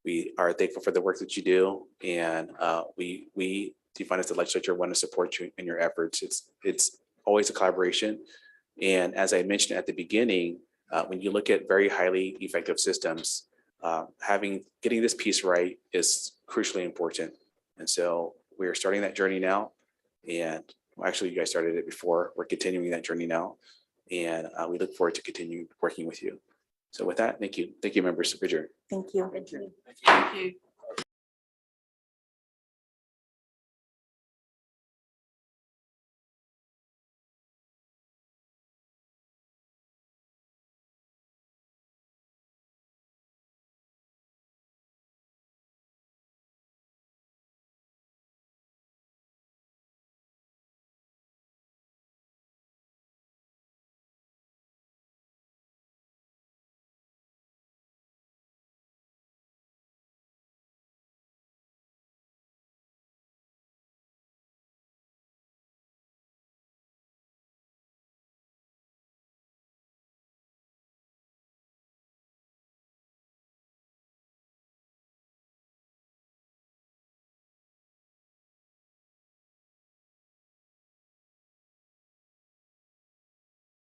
We are thankful for the work that you do. And we define as the legislature want to support you in your efforts. It's always a collaboration. And as I mentioned at the beginning, when you look at very highly effective systems, getting this piece right is crucially important. And so we are starting that journey now. And well, actually, you guys started it before. We're continuing that journey now. And we look forward to continue working with you. So with that, thank you. Thank you, members. Adjourned. Thank you. Thank you.